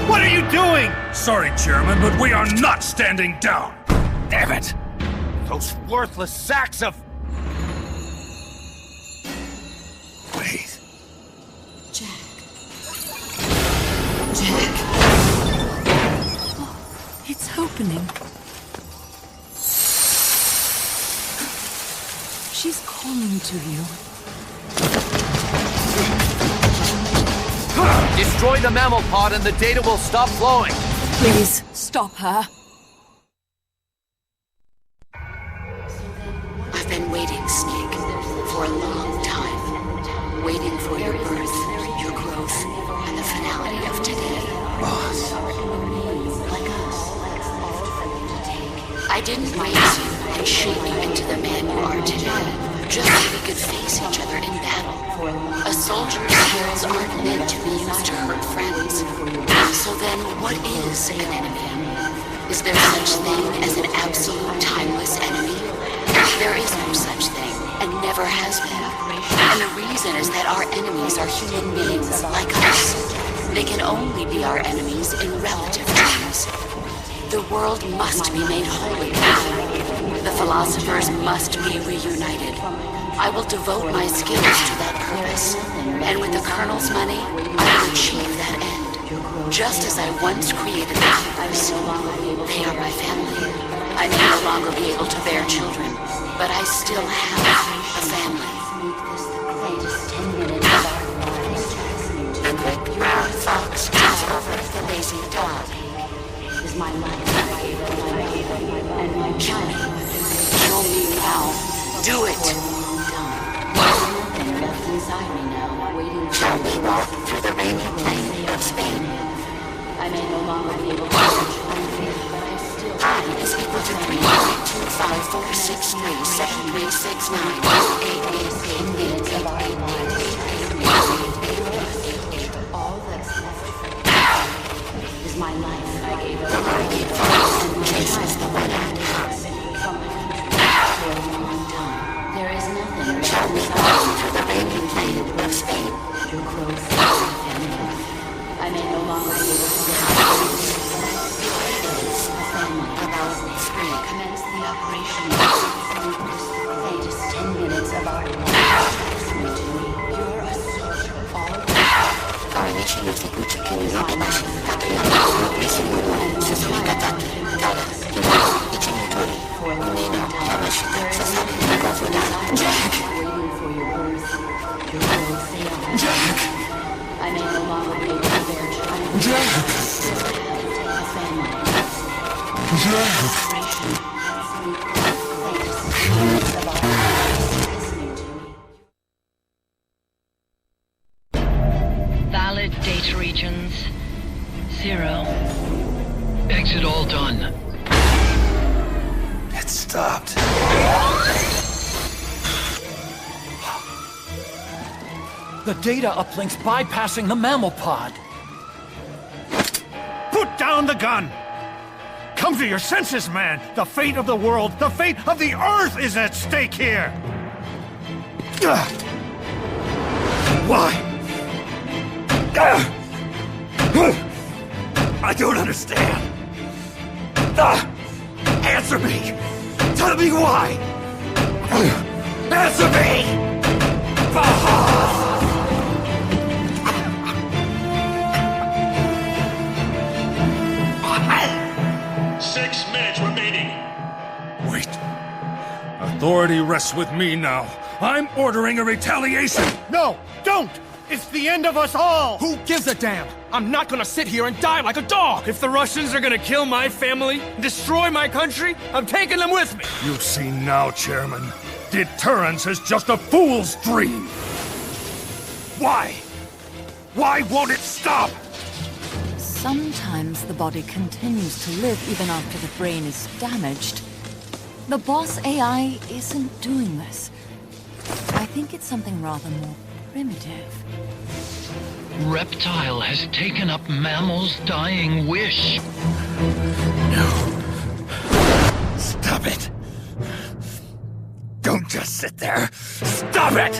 What are you doing? Sorry, Chairman, but we are not standing down. Damn it! Those worthless sacks of... Wait. Jack. Jack. Oh, it's opening. She's calling to you. Destroy the mammal pod and the data will stop flowing. Please, stop her. I've been waiting, Snake, for a long time. Waiting for your birth, your growth, and the finality of today. Boss. Like us. I didn't raise you and shape you into the man you are today, just so we could face each other in battle. A soldier's skills aren't meant to be used to hurt friends. So then, what is an enemy? Is there such thing as an absolute timeless enemy? There is no such thing, and never has been. And the reason is that our enemies are human beings like us. They can only be our enemies in relative terms. The world must be made whole again. The philosophers must be reunited. I will devote my skills to that purpose, and with the Colonel's money, I will achieve that end. Just as I once created the universe. They are my family. I may no longer be able to bear children, but I still have a family. The fox takes over the lazy dog. Is my life and my child. Kill me now. Do it. Inside me now, waiting for shall we walk through the rainy plain of Spain? I may no longer be able to reach one thing, but I still have is equal to 3, 2, 5, 4, 6, 3, 7, 3, 6, 9, 8, 8, 8, 8, 8, 8, 8, 8, 8. All that's left is my life. I gave it away, and my child the one I have for a long time. There is nothing shall we walk through the rainy plain of Spain? Your growth and family. I may no longer be able to get out. A family. About 3. Commence the operation. Latest 10 minutes of our life. You're a soldier. All our mission is to put you in your life. For a long time. Jack! Waiting for your birth, your growth, Jack! I may no longer be able to bear children. Jack! A family. Jack! Valid data regions. 0. Exit all done. It stopped. The data uplink's bypassing the mammal pod. Put down the gun! Come to your senses, man! The fate of the world, the fate of the Earth is at stake here! Why? I don't understand. Answer me! Tell me why! Answer me! 6 minutes remaining. Wait. Authority rests with me now. I'm ordering a retaliation! No! Don't! It's the end of us all! Who gives a damn? I'm not gonna sit here and die like a dog! If the Russians are gonna kill my family, destroy my country, I'm taking them with me! You see now, Chairman. Deterrence is just a fool's dream! Why? Why won't it stop? Sometimes the body continues to live even after the brain is damaged. The boss AI isn't doing this. I think it's something rather more primitive. Reptile has taken up Mammal's dying wish. No. Stop it. Don't just sit there. Stop it!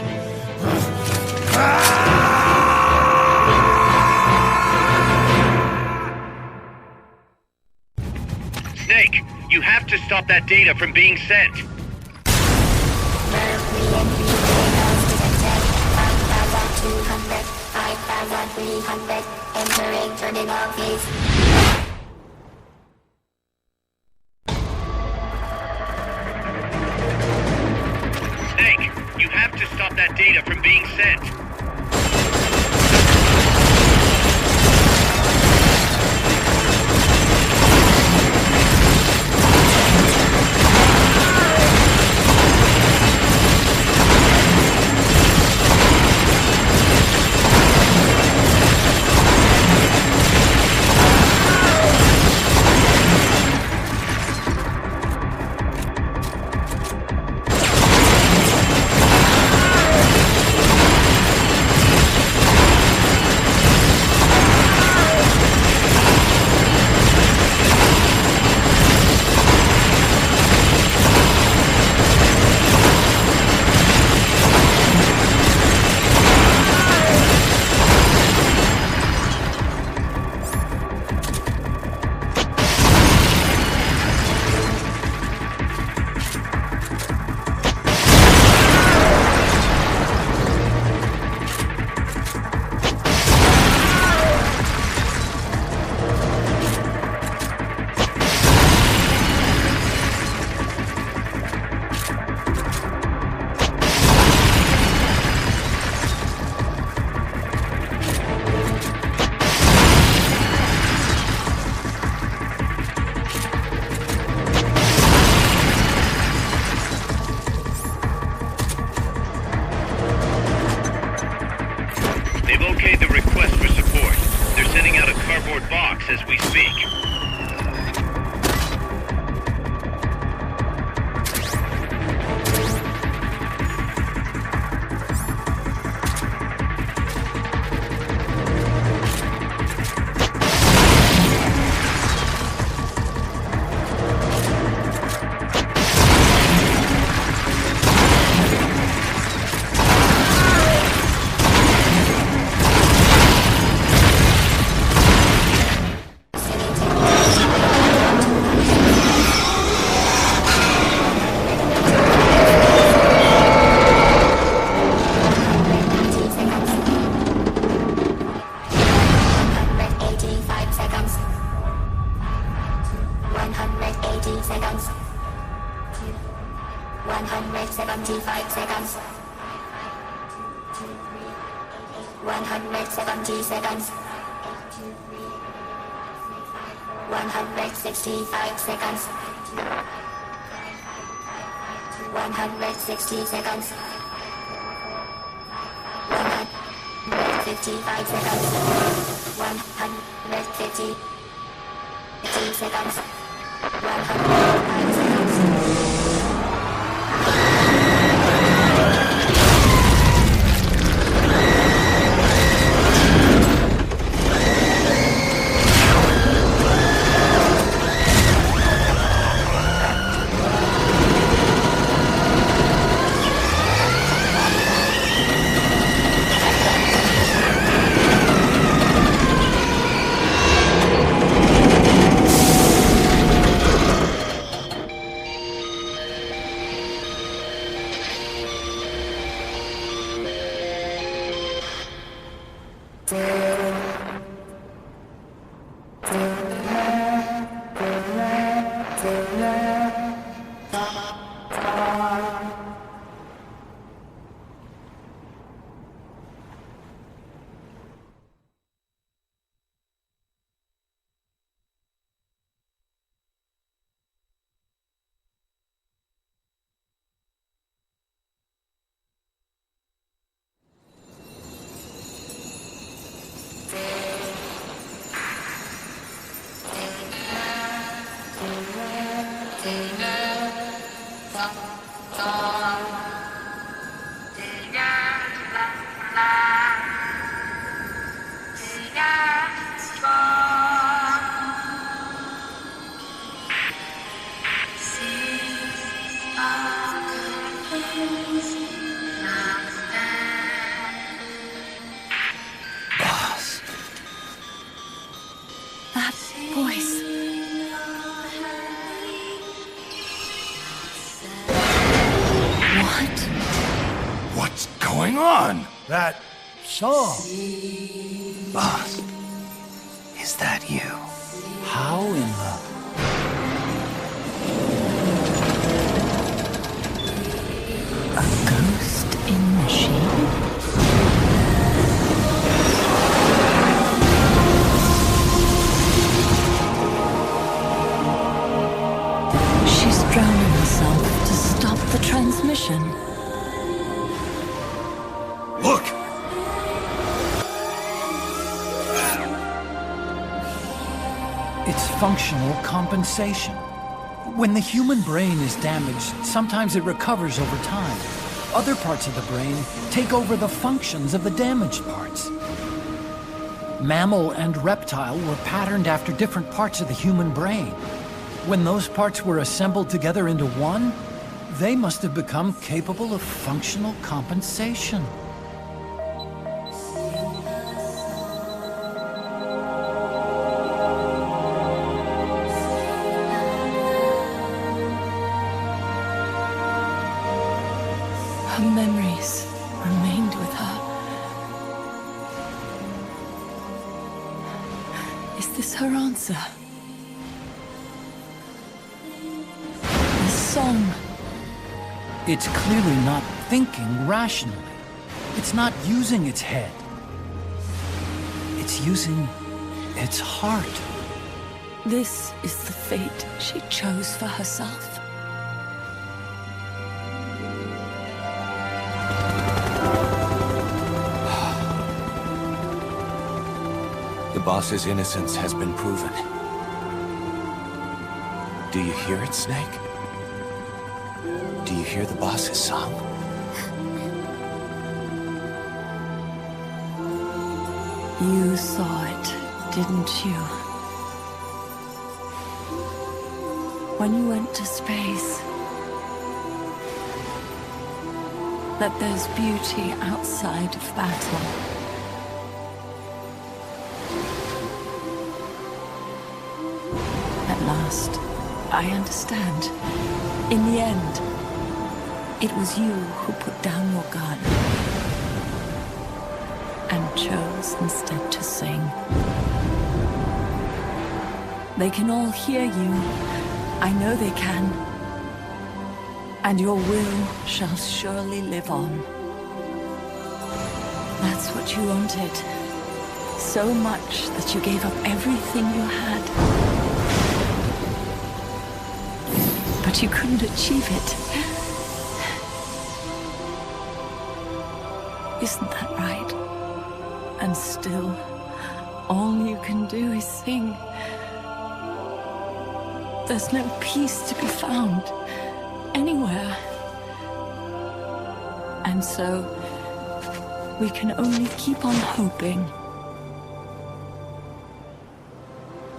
Snake, you have to stop that data from being sent. Entering terminal phase. Snake, you have to stop that data from being sent. They've okayed the request for support. They're sending out a cardboard box as we speak. on? That song. Boss, is that you? How in the... A ghost in machine? She's drowning herself to stop the transmission. Look! It's functional compensation. When the human brain is damaged, sometimes it recovers over time. Other parts of the brain take over the functions of the damaged parts. Mammal and reptile were patterned after different parts of the human brain. When those parts were assembled together into one, they must have become capable of functional compensation. Her memories remained with her. Is this her answer? This song. It's clearly not thinking rationally. It's not using its head. It's using its heart. This is the fate she chose for herself. The boss's innocence has been proven. Do you hear it, Snake? Do you hear the boss's song? You saw it, didn't you? When you went to space, that there's beauty outside of battle. At last, I understand. In the end, it was you who put down your gun and chose instead to sing. They can all hear you. I know they can. And your will shall surely live on. That's what you wanted. So much that you gave up everything you had. But you couldn't achieve it. Isn't that right? And still, all you can do is sing. There's no peace to be found anywhere. And so, we can only keep on hoping.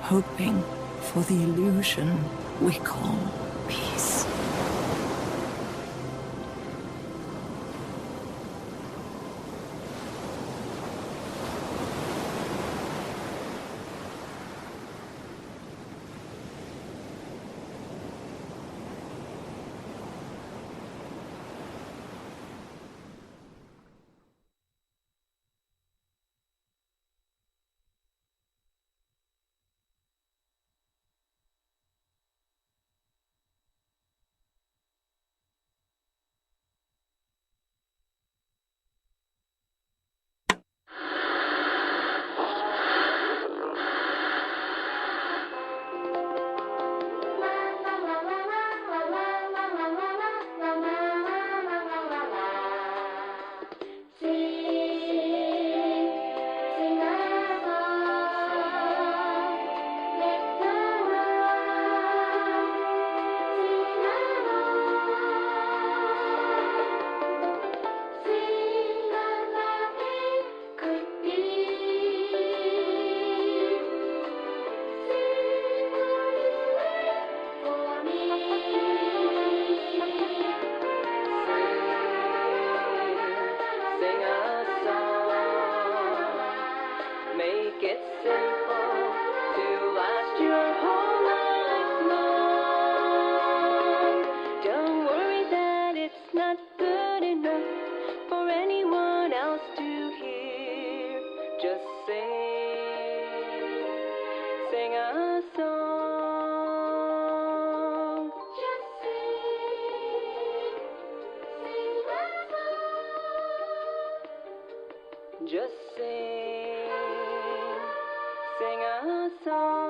Hoping for the illusion we call peace. Don't worry that it's not good enough for anyone. Sing a song. Just sing a song.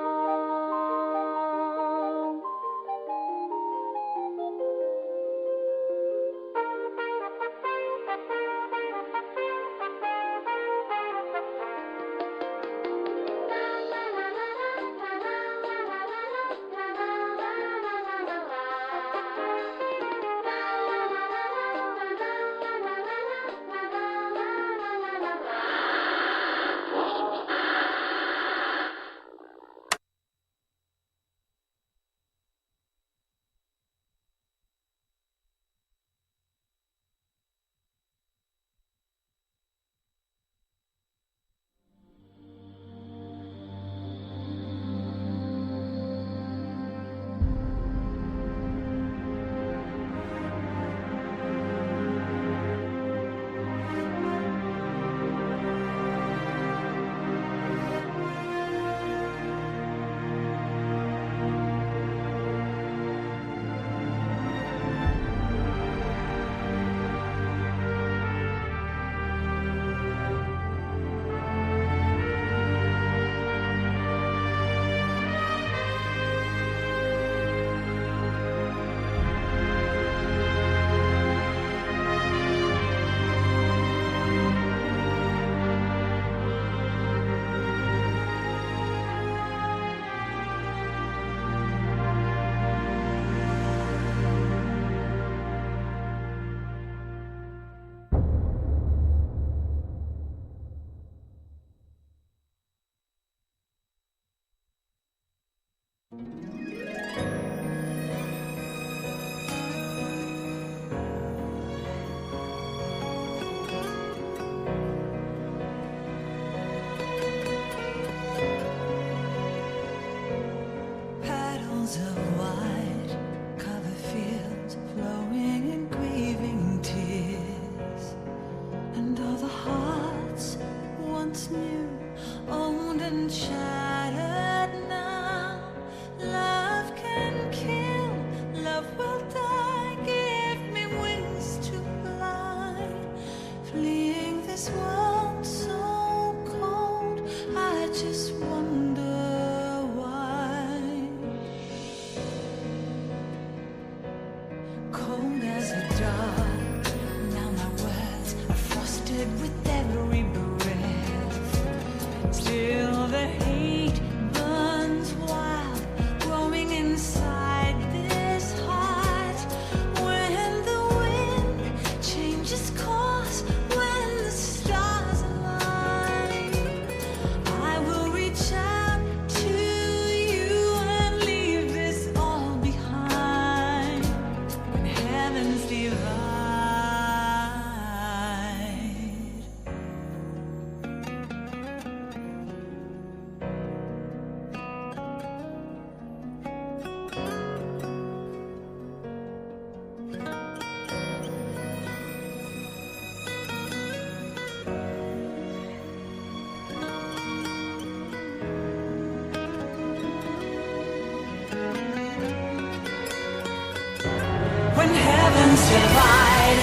Divide,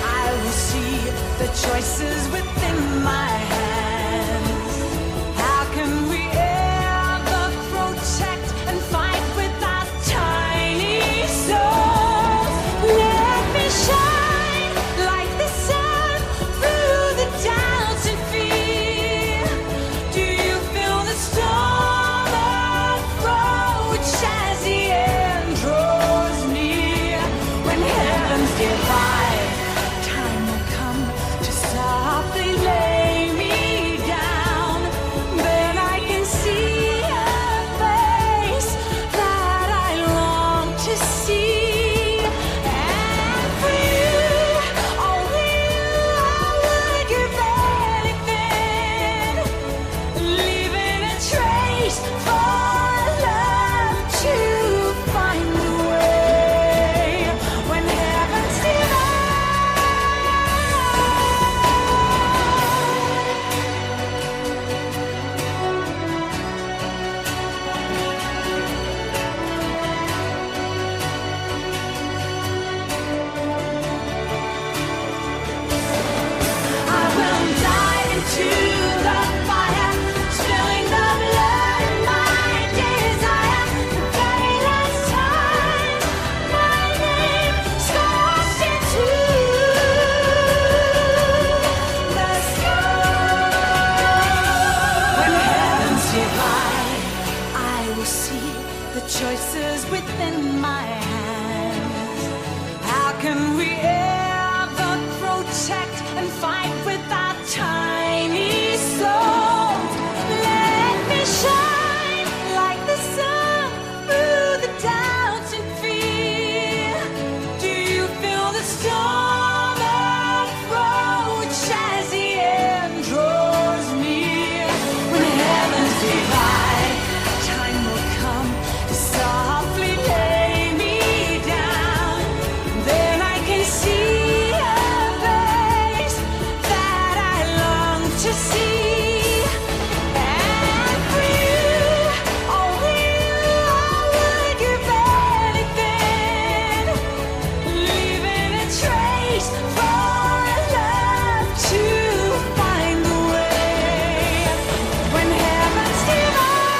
I will see the choices within my hands. How can we ever protect and fight with our tiny souls? Let me shine like the sun through the doubts and fear. Do you feel the storm approach as the end draws near? When heaven's divide, time will come to softly lay me choices within my hands. How can we ever protect and fight with our tiny souls? Let me shine like the sun through the doubts and fear. Do you feel the storm approach as the end draws near? When heavens divide, time will come to softly lay me down. Then I can see a face that I long to see. And for you, only you, I would give anything, leaving a trace for love to find the way. When heavens and for you,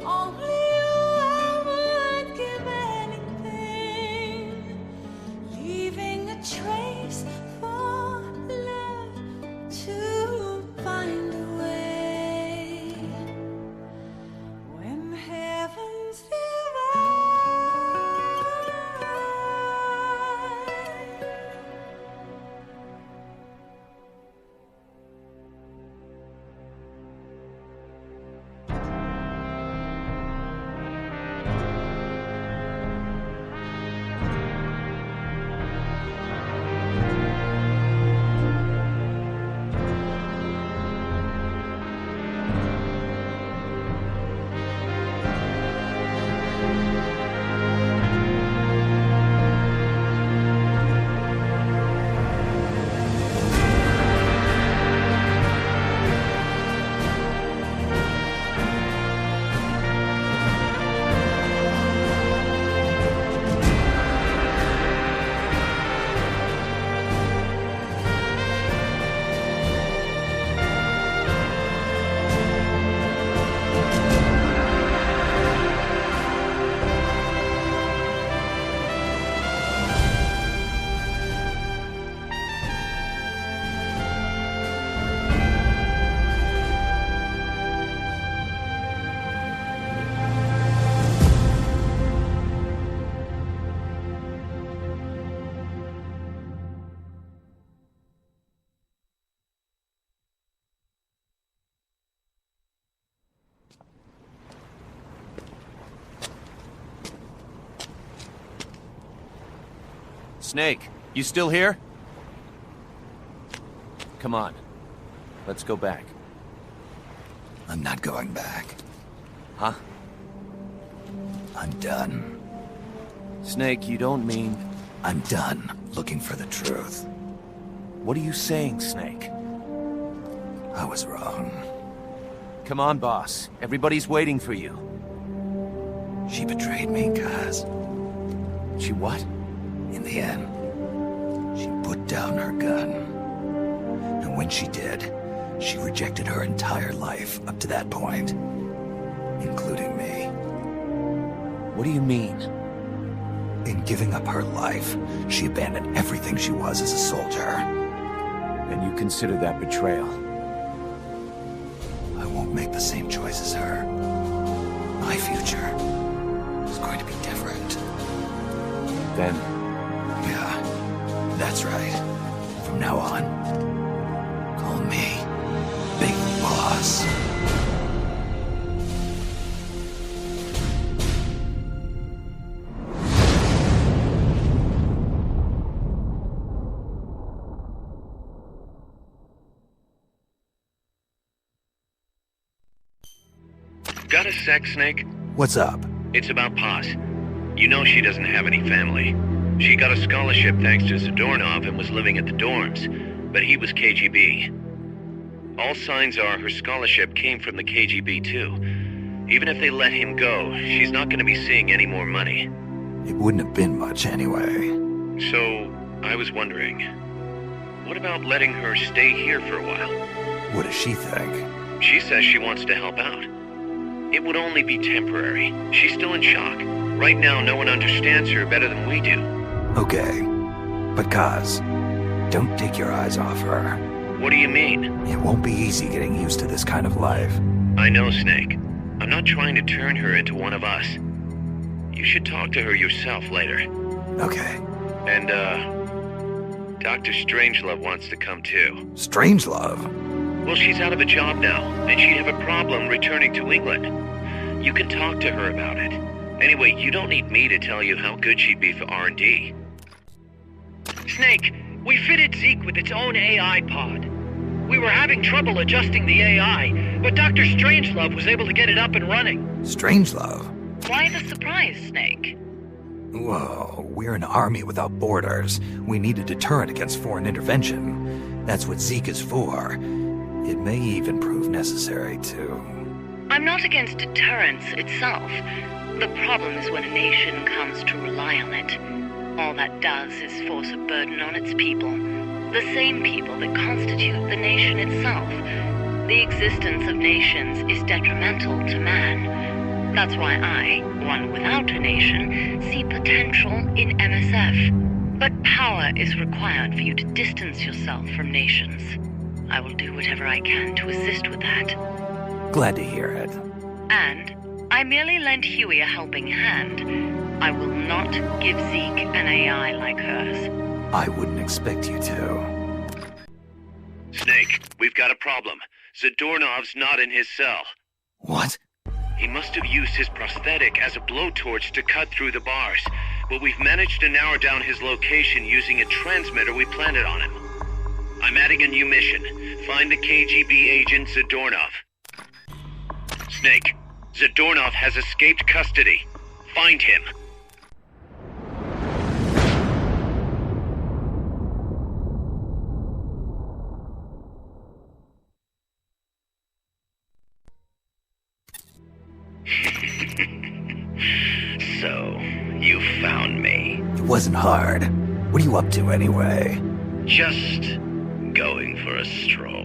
only you, I would give anything, leaving a trace for love to find a way. When heavens divide. Snake, you still here? Come on. Let's go back. I'm not going back. Huh? I'm done. Snake, you don't mean... I'm done looking for the truth. What are you saying, Snake? I was wrong. Come on, boss. Everybody's waiting for you. She betrayed me, Kaz. She what? In the end, she put down her gun. And when she did, she rejected her entire life up to that point, including me. What do you mean? In giving up her life, she abandoned everything she was as a soldier. And you consider that betrayal? I won't make the same choice as her. My future is going to be different. Then... yeah, that's right. From now on, call me Big Boss. Got a sec, Snake? What's up? It's about Paz. You know she doesn't have any family. She got a scholarship thanks to Zadornov and was living at the dorms, but he was KGB. All signs are her scholarship came from the KGB too. Even if they let him go, she's not going to be seeing any more money. It wouldn't have been much anyway. So, I was wondering, what about letting her stay here for a while? What does she think? She says she wants to help out. It would only be temporary. She's still in shock. Right now, no one understands her better than we do. Okay. But Kaz, don't take your eyes off her. What do you mean? It won't be easy getting used to this kind of life. I know, Snake. I'm not trying to turn her into one of us. You should talk to her yourself later. Okay. And, Dr. Strangelove wants to come too. Strangelove? Well, she's out of a job now, and she'd have a problem returning to England. You can talk to her about it. Anyway, you don't need me to tell you how good she'd be for R&D. Snake, we fitted Zeke with its own AI pod. We were having trouble adjusting the AI, but Dr. Strangelove was able to get it up and running. Strangelove? Why the surprise, Snake? Whoa, we're an army without borders. We need a deterrent against foreign intervention. That's what Zeke is for. It may even prove necessary to... I'm not against deterrence itself. The problem is when a nation comes to rely on it. All that does is force a burden on its people. The same people that constitute the nation itself. The existence of nations is detrimental to man. That's why I, one without a nation, see potential in MSF. But power is required for you to distance yourself from nations. I will do whatever I can to assist with that. Glad to hear it. And I merely lent Huey a helping hand. I will not give Zeke an AI like hers. I wouldn't expect you to. Snake, we've got a problem. Zadornov's not in his cell. What? He must have used his prosthetic as a blowtorch to cut through the bars, but we've managed to narrow down his location using a transmitter we planted on him. I'm adding a new mission. Find the KGB agent Zadornov. Snake, Zadornov has escaped custody. Find him. So, you found me. It wasn't hard. What are you up to anyway? Just going for a stroll.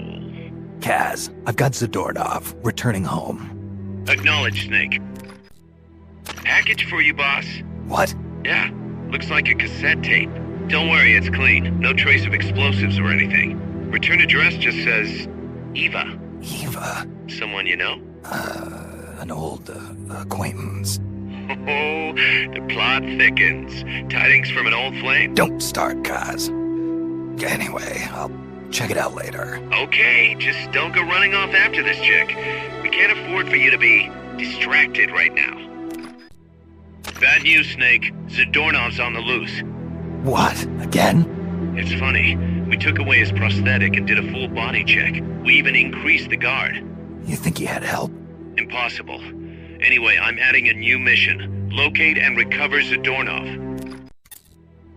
Kaz, I've got Zadornov, returning home. Acknowledge, Snake. Package for you, boss. What? Yeah, looks like a cassette tape. Don't worry, it's clean. No trace of explosives or anything. Return address just says Eva. Eva? Someone you know? An old acquaintance. Oh, the plot thickens. Tidings from an old flame? Don't start, Kaz. Anyway, I'll check it out later. Okay, just don't go running off after this chick. We can't afford for you to be distracted right now. Bad news, Snake. Zadornov's on the loose. What? Again? It's funny. We took away his prosthetic and did a full body check. We even increased the guard. You think he had help? Impossible. Anyway, I'm adding a new mission. Locate and recover Zadornov.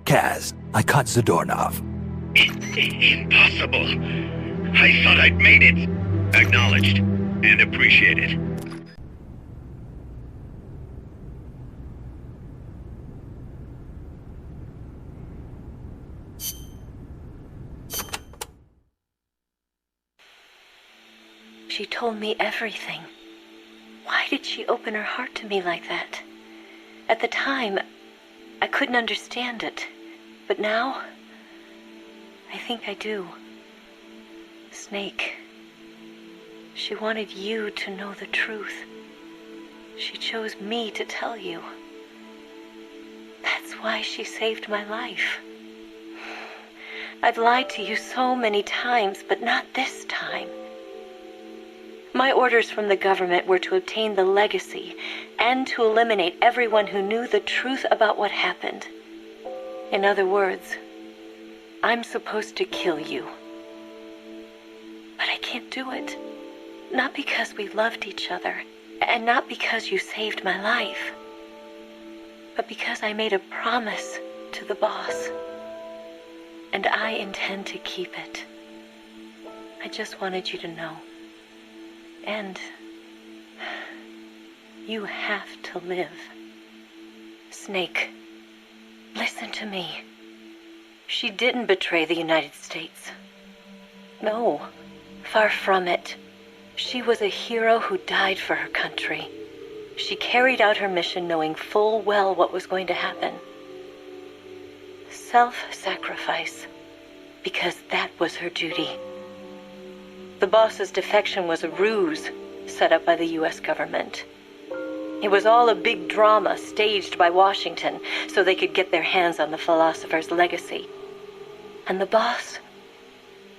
Kaz, I caught Zadornov. Impossible. I thought I'd made it. Acknowledged and appreciated. She told me everything. Why did she open her heart to me like that? At the time, I couldn't understand it. But now, I think I do. Snake, she wanted you to know the truth. She chose me to tell you. That's why she saved my life. I've lied to you so many times, but not this time. My orders from the government were to obtain the legacy and to eliminate everyone who knew the truth about what happened. In other words, I'm supposed to kill you. But I can't do it. Not because we loved each other, and not because you saved my life, but because I made a promise to the boss. And I intend to keep it. I just wanted you to know. And you have to live. Snake, listen to me. She didn't betray the United States. No, far from it. She was a hero who died for her country. she carried out her mission knowing full well what was going to happen. Self-sacrifice, because that was her duty. The boss's defection was a ruse set up by the U.S. government. It was all a big drama staged by Washington so they could get their hands on the philosopher's legacy. And the boss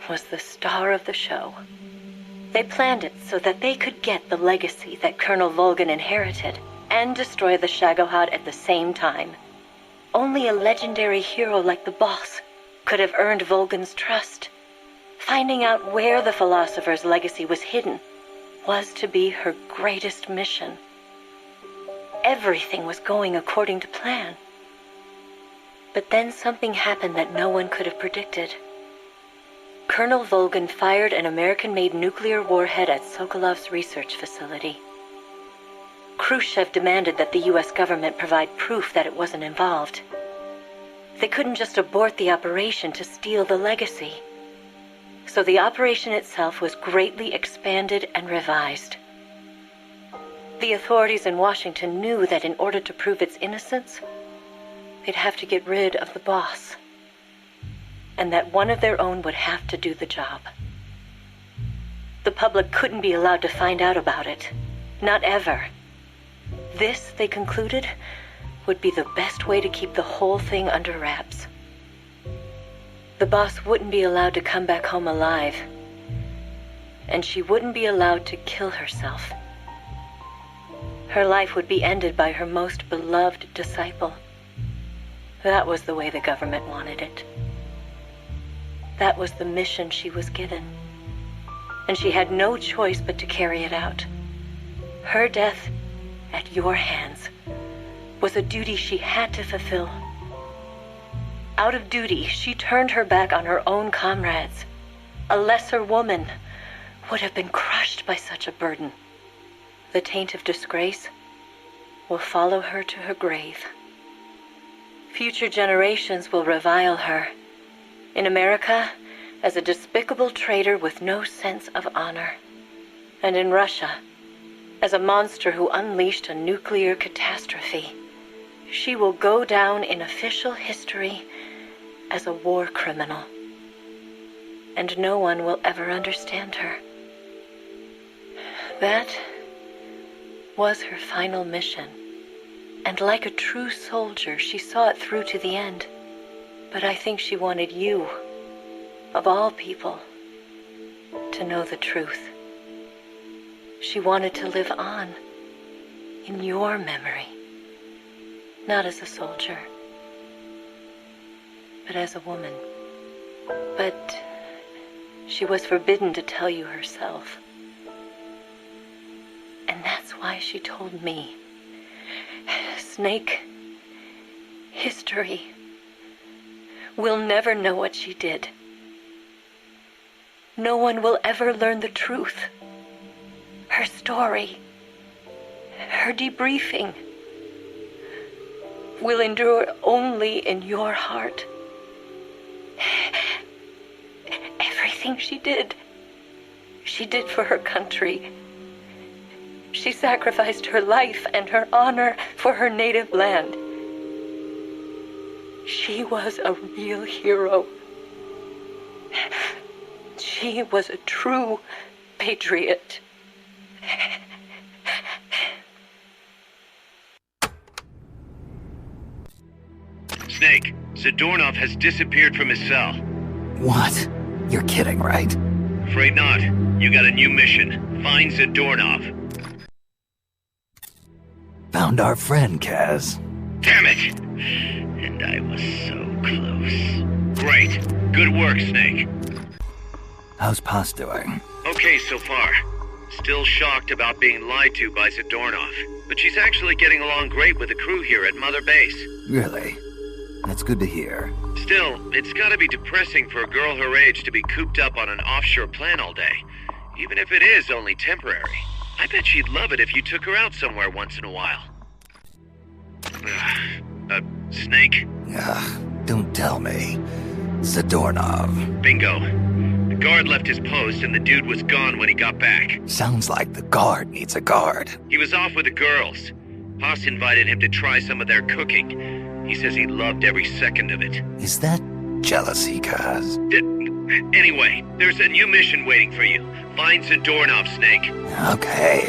was the star of the show. They planned it so that they could get the legacy that Colonel Volgin inherited and destroy the Shagohod at the same time. Only a legendary hero like the boss could have earned Volgin's trust. Finding out where the philosopher's legacy was hidden was to be her greatest mission. Everything was going according to plan. But then something happened that no one could have predicted. Colonel Volgin fired an American-made nuclear warhead at Sokolov's research facility. Khrushchev demanded that the U.S. government provide proof that it wasn't involved. They couldn't just abort the operation to steal the legacy. So the operation itself was greatly expanded and revised. The authorities in Washington knew that in order to prove its innocence, they'd have to get rid of the boss, and that one of their own would have to do the job. The public couldn't be allowed to find out about it. Not ever. This, they concluded, would be the best way to keep the whole thing under wraps. The boss wouldn't be allowed to come back home alive, and she wouldn't be allowed to kill herself. Her life would be ended by her most beloved disciple. That was the way the government wanted it. That was the mission she was given, and she had no choice but to carry it out. Her death, at your hands, was a duty she had to fulfill. Out of duty, she turned her back on her own comrades. A lesser woman would have been crushed by such a burden. The taint of disgrace will follow her to her grave. Future generations will revile her. In America, as a despicable traitor with no sense of honor. And in Russia, as a monster who unleashed a nuclear catastrophe. She will go down in official history as a war criminal. And no one will ever understand her. That was her final mission. And like a true soldier, she saw it through to the end. But I think she wanted you, of all people, to know the truth. She wanted to live on in your memory, not as a soldier, but as a woman. But she was forbidden to tell you herself. And that's why she told me. Snake, history will never know what she did. No one will ever learn the truth. Her story, her debriefing, will endure only in your heart. Everything she did for her country. She sacrificed her life and her honor for her native land. She was a real hero. She was a true patriot. Snake, Zadornov has disappeared from his cell. What? You're kidding, right? Afraid not. You got a new mission. Find Zadornov. Found our friend, Kaz. Damn it! And I was so close. Great. Good work, Snake. How's Paz doing? Okay so far. Still shocked about being lied to by Zadornov. But she's actually getting along great with the crew here at Mother Base. Really? That's good to hear. Still, it's gotta be depressing for a girl her age to be cooped up on an offshore plant all day. Even if it is only temporary. I bet she'd love it if you took her out somewhere once in a while. Snake? Don't tell me. Zadornov. Bingo. The Guard left his post and the dude was gone when he got back. Sounds like the guard needs a guard. He was off with the girls. Haas invited him to try some of their cooking. He says he loved every second of it. Is that jealousy, Kaz? Anyway, there's a new mission waiting for you. Find Zadornov, Snake. Okay.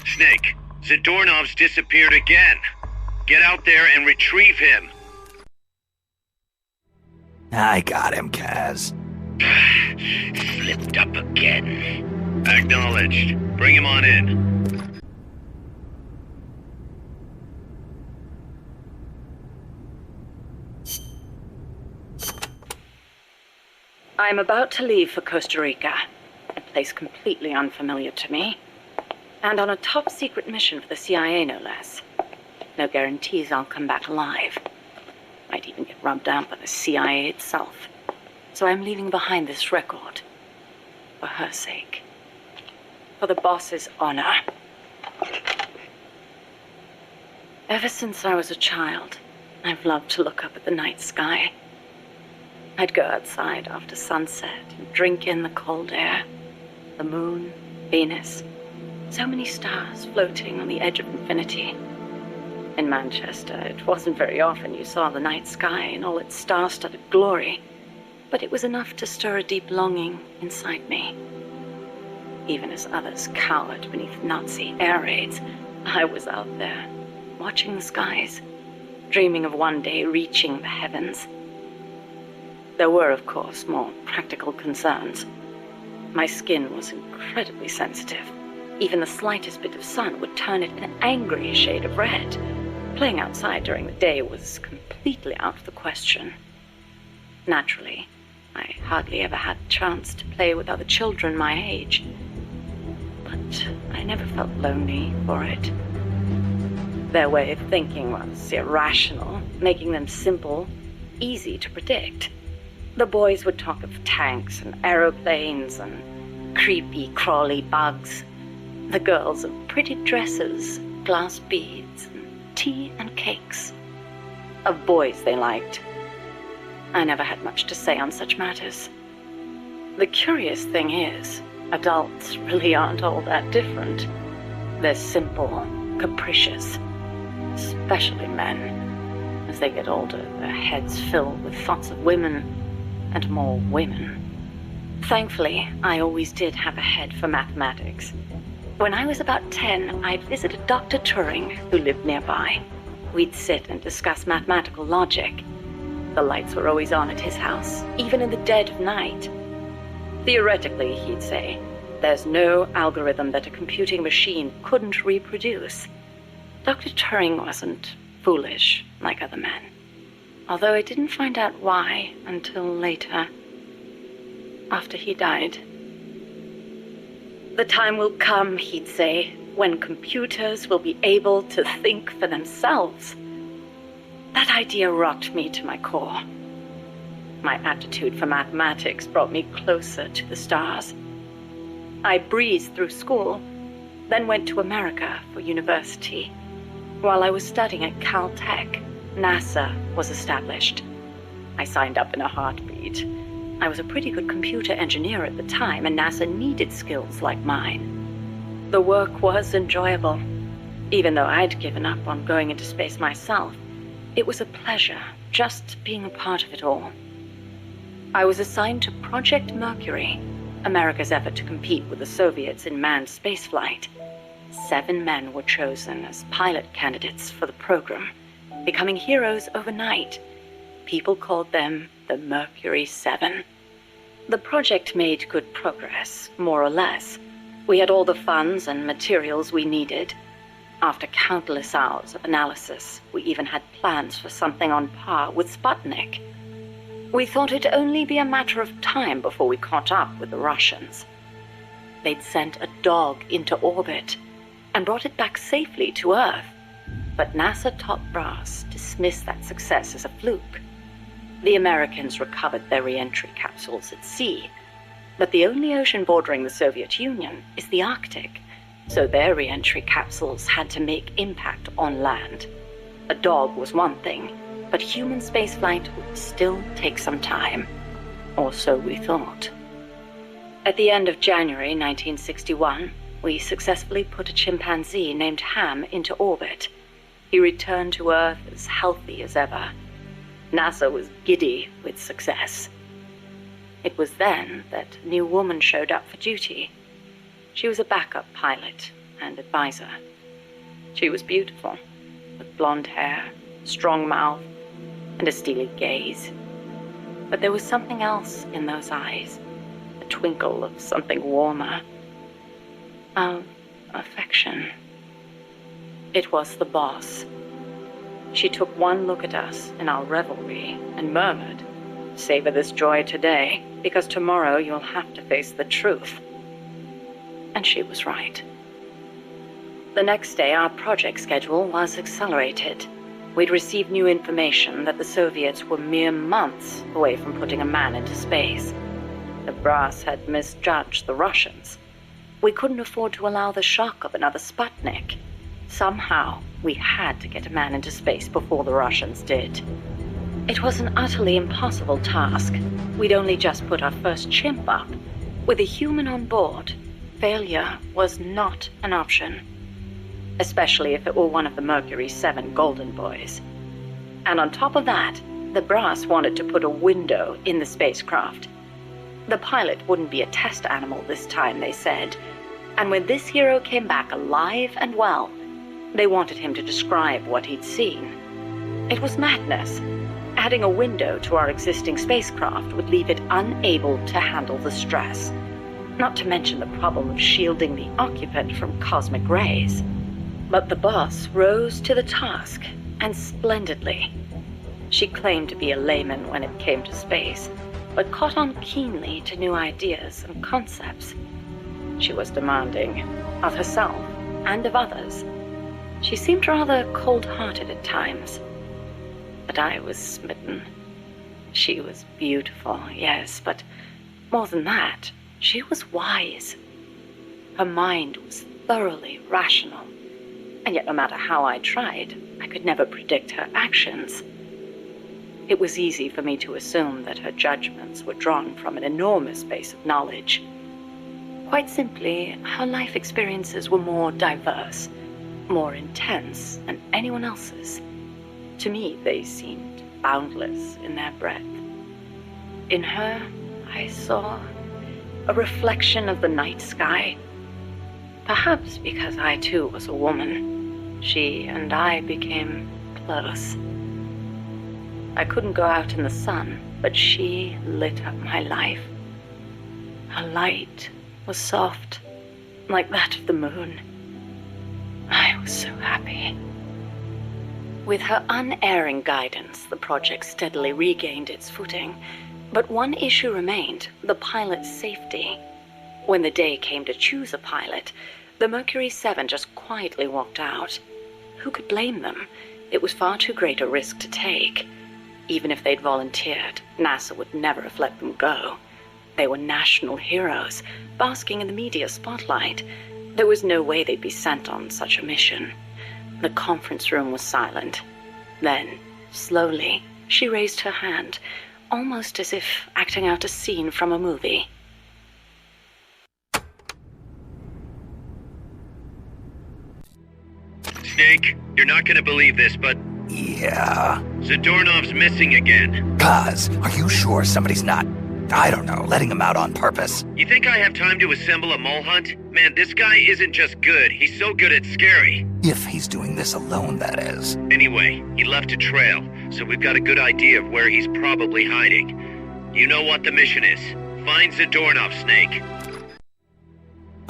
Snake, Zadornov's disappeared again. Get out there and retrieve him. I got him, Kaz. Slipped up again. Acknowledged. Bring him on in. I'm about to leave for Costa Rica, a place completely unfamiliar to me, and on a top-secret mission for the CIA, no less. No guarantees I'll come back alive. Might even get rubbed out by the CIA itself. So I'm leaving behind this record. For her sake. For the boss's honor. Ever since I was a child, I've loved to look up at the night sky. I'd go outside after sunset and drink in the cold air. The moon, Venus, so many stars floating on the edge of infinity. In Manchester, it wasn't very often you saw the night sky in all its star-studded glory, but it was enough to stir a deep longing inside me. Even as others cowered beneath Nazi air raids, I was out there, watching the skies, dreaming of one day reaching the heavens. There were, of course, more practical concerns. My skin was incredibly sensitive. Even the slightest bit of sun would turn it an angry shade of red. Playing outside during the day was completely out of the question. Naturally, I hardly ever had the chance to play with other children my age. But I never felt lonely for it. Their way of thinking was irrational, making them simple, easy to predict. The boys would talk of tanks and aeroplanes and creepy, crawly bugs. The girls of pretty dresses, glass beads, and tea and cakes. Of boys they liked. I never had much to say on such matters. The curious thing is, adults really aren't all that different. They're simple, capricious, especially men. As they get older, their heads fill with thoughts of women, and more women. Thankfully, I always did have a head for mathematics. When I was about 10, I'd visited Dr. Turing, who lived nearby. We'd sit and discuss mathematical logic. The lights were always on at his house, even in the dead of night. Theoretically, he'd say, there's no algorithm that a computing machine couldn't reproduce. Dr. Turing wasn't foolish like other men. Although I didn't find out why until later, after he died. The time will come, he'd say, when computers will be able to think for themselves. That idea rocked me to my core. My aptitude for mathematics brought me closer to the stars. I breezed through school, then went to America for university. While I was studying at Caltech, NASA was established. I signed up in a heartbeat. I was a pretty good computer engineer at the time, and NASA needed skills like mine. The work was enjoyable. Even though I'd given up on going into space myself, it was a pleasure just being a part of it all. I was assigned to Project Mercury, America's effort to compete with the Soviets in manned spaceflight. 7 men were chosen as pilot candidates for the program, becoming heroes overnight. People called them the Mercury 7. The project made good progress, more or less. We had all the funds and materials we needed. After countless hours of analysis, we even had plans for something on par with Sputnik. We thought it'd only be a matter of time before we caught up with the Russians. They'd sent a dog into orbit and brought it back safely to Earth. But NASA top brass dismissed that success as a fluke. The Americans recovered their re-entry capsules at sea, but the only ocean bordering the Soviet Union is the Arctic, so their re-entry capsules had to make impact on land. A dog was one thing, but human spaceflight would still take some time. Or so we thought. At the end of January 1961, we successfully put a chimpanzee named Ham into orbit. He returned to Earth as healthy as ever. NASA was giddy with success. It was then that a new woman showed up for duty. She was a backup pilot and advisor. She was beautiful, with blonde hair, strong mouth, and a steely gaze. But there was something else in those eyes, a twinkle of something warmer. Of affection. It was the boss. She took one look at us in our revelry and murmured, "Savor this joy today, because tomorrow you'll have to face the truth." And she was right. The next day, our project schedule was accelerated. We'd received new information that the Soviets were mere months away from putting a man into space. The brass had misjudged the Russians. We couldn't afford to allow the shock of another Sputnik. Somehow, we had to get a man into space before the Russians did. It was an utterly impossible task. We'd only just put our first chimp up. With a human on board, failure was not an option. Especially if it were one of the Mercury 7 Golden Boys. And on top of that, the brass wanted to put a window in the spacecraft. The pilot wouldn't be a test animal this time, they said. And when this hero came back alive and well, they wanted him to describe what he'd seen. It was madness. Adding a window to our existing spacecraft would leave it unable to handle the stress. Not to mention the problem of shielding the occupant from cosmic rays. But the boss rose to the task, and splendidly. She claimed to be a layman when it came to space, but caught on keenly to new ideas and concepts. She was demanding, of herself and of others. She seemed rather cold-hearted at times. But I was smitten. She was beautiful, yes, but more than that, she was wise. Her mind was thoroughly rational. And yet no matter how I tried, I could never predict her actions. It was easy for me to assume that her judgments were drawn from an enormous base of knowledge. Quite simply, her life experiences were more diverse, more intense than anyone else's. To me, they seemed boundless in their breadth. In her, I saw a reflection of the night sky. Perhaps because I too was a woman, she and I became close. I couldn't go out in the sun, but she lit up my life. Her light was soft, like that of the moon. I was so happy. With her unerring guidance, the project steadily regained its footing. But one issue remained, the pilot's safety. When the day came to choose a pilot, the Mercury 7 just quietly walked out. Who could blame them? It was far too great a risk to take. Even if they'd volunteered, NASA would never have let them go. They were national heroes, basking in the media spotlight. There was no way they'd be sent on such a mission. The conference room was silent. Then, slowly, she raised her hand, almost as if acting out a scene from a movie. Snake, you're not gonna believe this, but... Yeah? Zadornov's missing again. Kaz, are you sure somebody's not, I don't know, letting him out on purpose? You think I have time to assemble a mole hunt? Man, this guy isn't just good, he's so good it's scary. If he's doing this alone, that is. Anyway, he left a trail, so we've got a good idea of where he's probably hiding. You know what the mission is. Find Zadornov, Snake.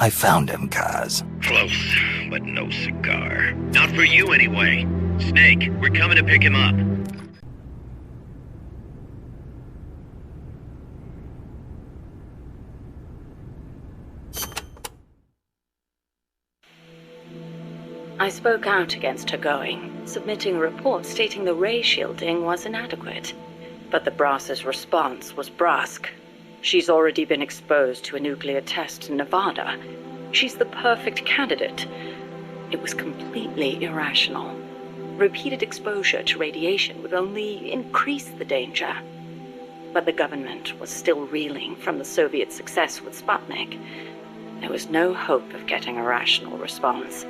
I found him, Kaz. Close, but no cigar. Not for you, anyway. Snake, we're coming to pick him up. I spoke out against her going, submitting a report stating the ray shielding was inadequate. But the brass's response was brusque. She's already been exposed to a nuclear test in Nevada. She's the perfect candidate. It was completely irrational. Repeated exposure to radiation would only increase the danger. but the government was still reeling from the Soviet success with Sputnik. There was no hope of getting a rational response.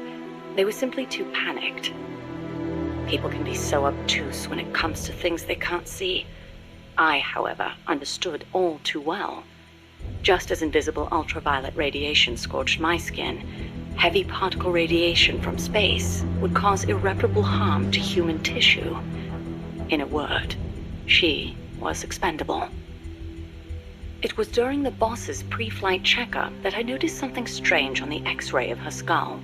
They were simply too panicked. People can be so obtuse when it comes to things they can't see. I, however, understood all too well. Just as invisible ultraviolet radiation scorched my skin, heavy particle radiation from space would cause irreparable harm to human tissue. In a word, she was expendable. It was during the boss's pre-flight checkup that I noticed something strange on the X-ray of her skull.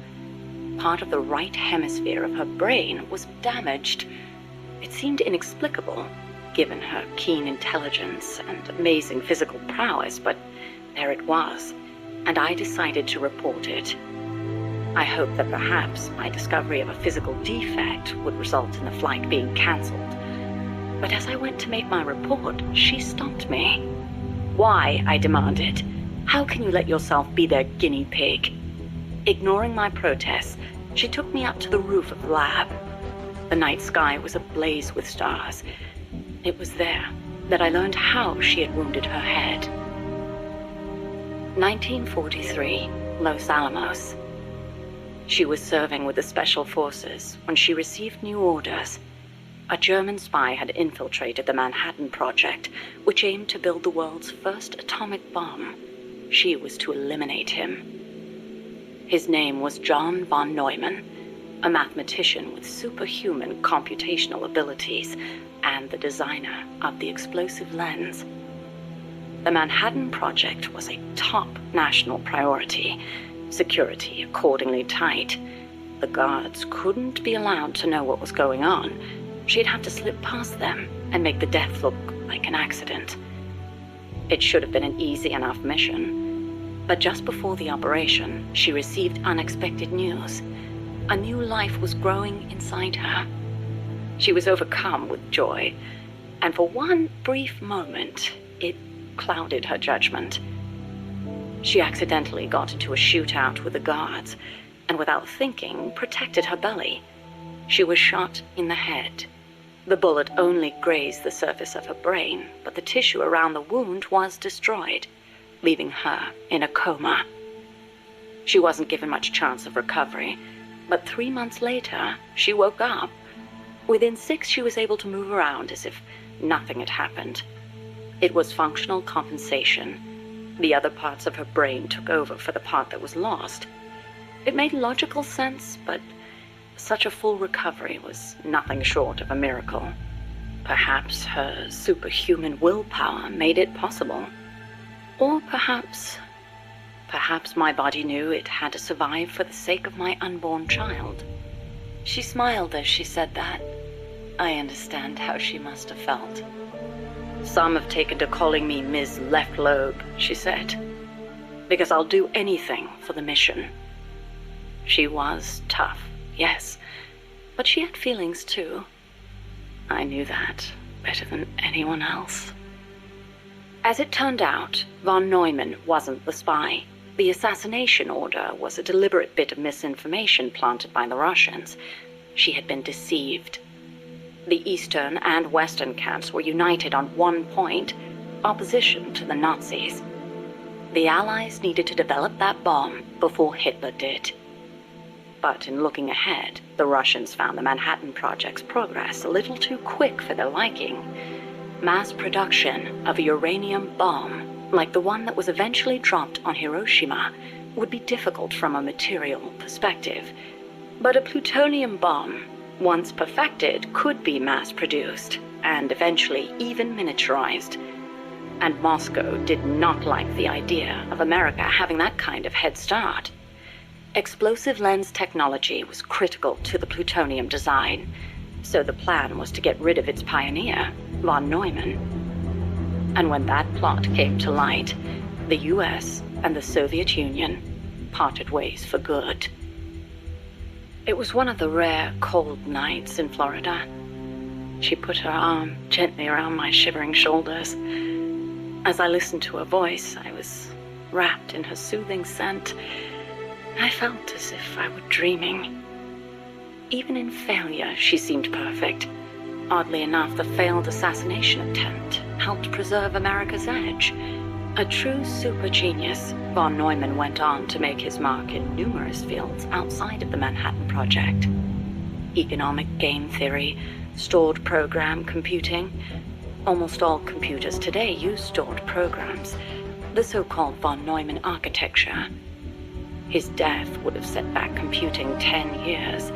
Part of the right hemisphere of her brain was damaged. It seemed inexplicable, given her keen intelligence and amazing physical prowess, but there it was, and I decided to report it. I hoped that perhaps my discovery of a physical defect would result in the flight being cancelled. But as I went to make my report, she stopped me. "Why?" I demanded. "How can you let yourself be their guinea pig?" Ignoring my protests, she took me up to the roof of the lab. The night sky was ablaze with stars. It was there that I learned how she had wounded her head. 1943, Los Alamos. She was serving with the Special Forces when she received new orders. A German spy had infiltrated the Manhattan Project, which aimed to build the world's first atomic bomb. She was to eliminate him. His name was John von Neumann, a mathematician with superhuman computational abilities and the designer of the explosive lens. The Manhattan Project was a top national priority, security accordingly tight. The guards couldn't be allowed to know what was going on. She'd have to slip past them and make the death look like an accident. It should have been an easy enough mission. But just before the operation, she received unexpected news. A new life was growing inside her. She was overcome with joy, and for one brief moment, it clouded her judgment. She accidentally got into a shootout with the guards, and without thinking, protected her belly. She was shot in the head. The bullet only grazed the surface of her brain, but the tissue around the wound was destroyed, leaving her in a coma. She wasn't given much chance of recovery, but 3 months later, she woke up. Within 6, she was able to move around as if nothing had happened. It was functional compensation. The other parts of her brain took over for the part that was lost. It made logical sense, but such a full recovery was nothing short of a miracle. Perhaps her superhuman willpower made it possible. Or perhaps my body knew it had to survive for the sake of my unborn child. She smiled as she said that. I understand how she must have felt. "Some have taken to calling me Ms. Left Lobe," she said, "because I'll do anything for the mission." She was tough, yes, but she had feelings too. I knew that better than anyone else. As it turned out, von Neumann wasn't the spy. The assassination order was a deliberate bit of misinformation planted by the Russians. She had been deceived. The Eastern and Western camps were united on one point: opposition to the Nazis. The Allies needed to develop that bomb before Hitler did. But in looking ahead, the Russians found the Manhattan Project's progress a little too quick for their liking. Mass production of a uranium bomb, like the one that was eventually dropped on Hiroshima, would be difficult from a material perspective. But a plutonium bomb, once perfected, could be mass-produced, and eventually even miniaturized. And Moscow did not like the idea of America having that kind of head start. Explosive lens technology was critical to the plutonium design, so the plan was to get rid of its pioneer, von Neumann. And when that plot came to light, the US and the Soviet Union parted ways for good. It was one of the rare cold nights in Florida. She put her arm gently around my shivering shoulders. As I listened to her voice, I was wrapped in her soothing scent. I felt as if I were dreaming. Even in failure, she seemed perfect. Oddly enough, the failed assassination attempt helped helped preserve America's edge. A true super genius, von Neumann went on to make his mark in numerous fields outside of the Manhattan Project. Economic game theory, stored program computing. Almost all computers today use stored programs, the so-called von Neumann architecture. His death would have set back computing 10 years,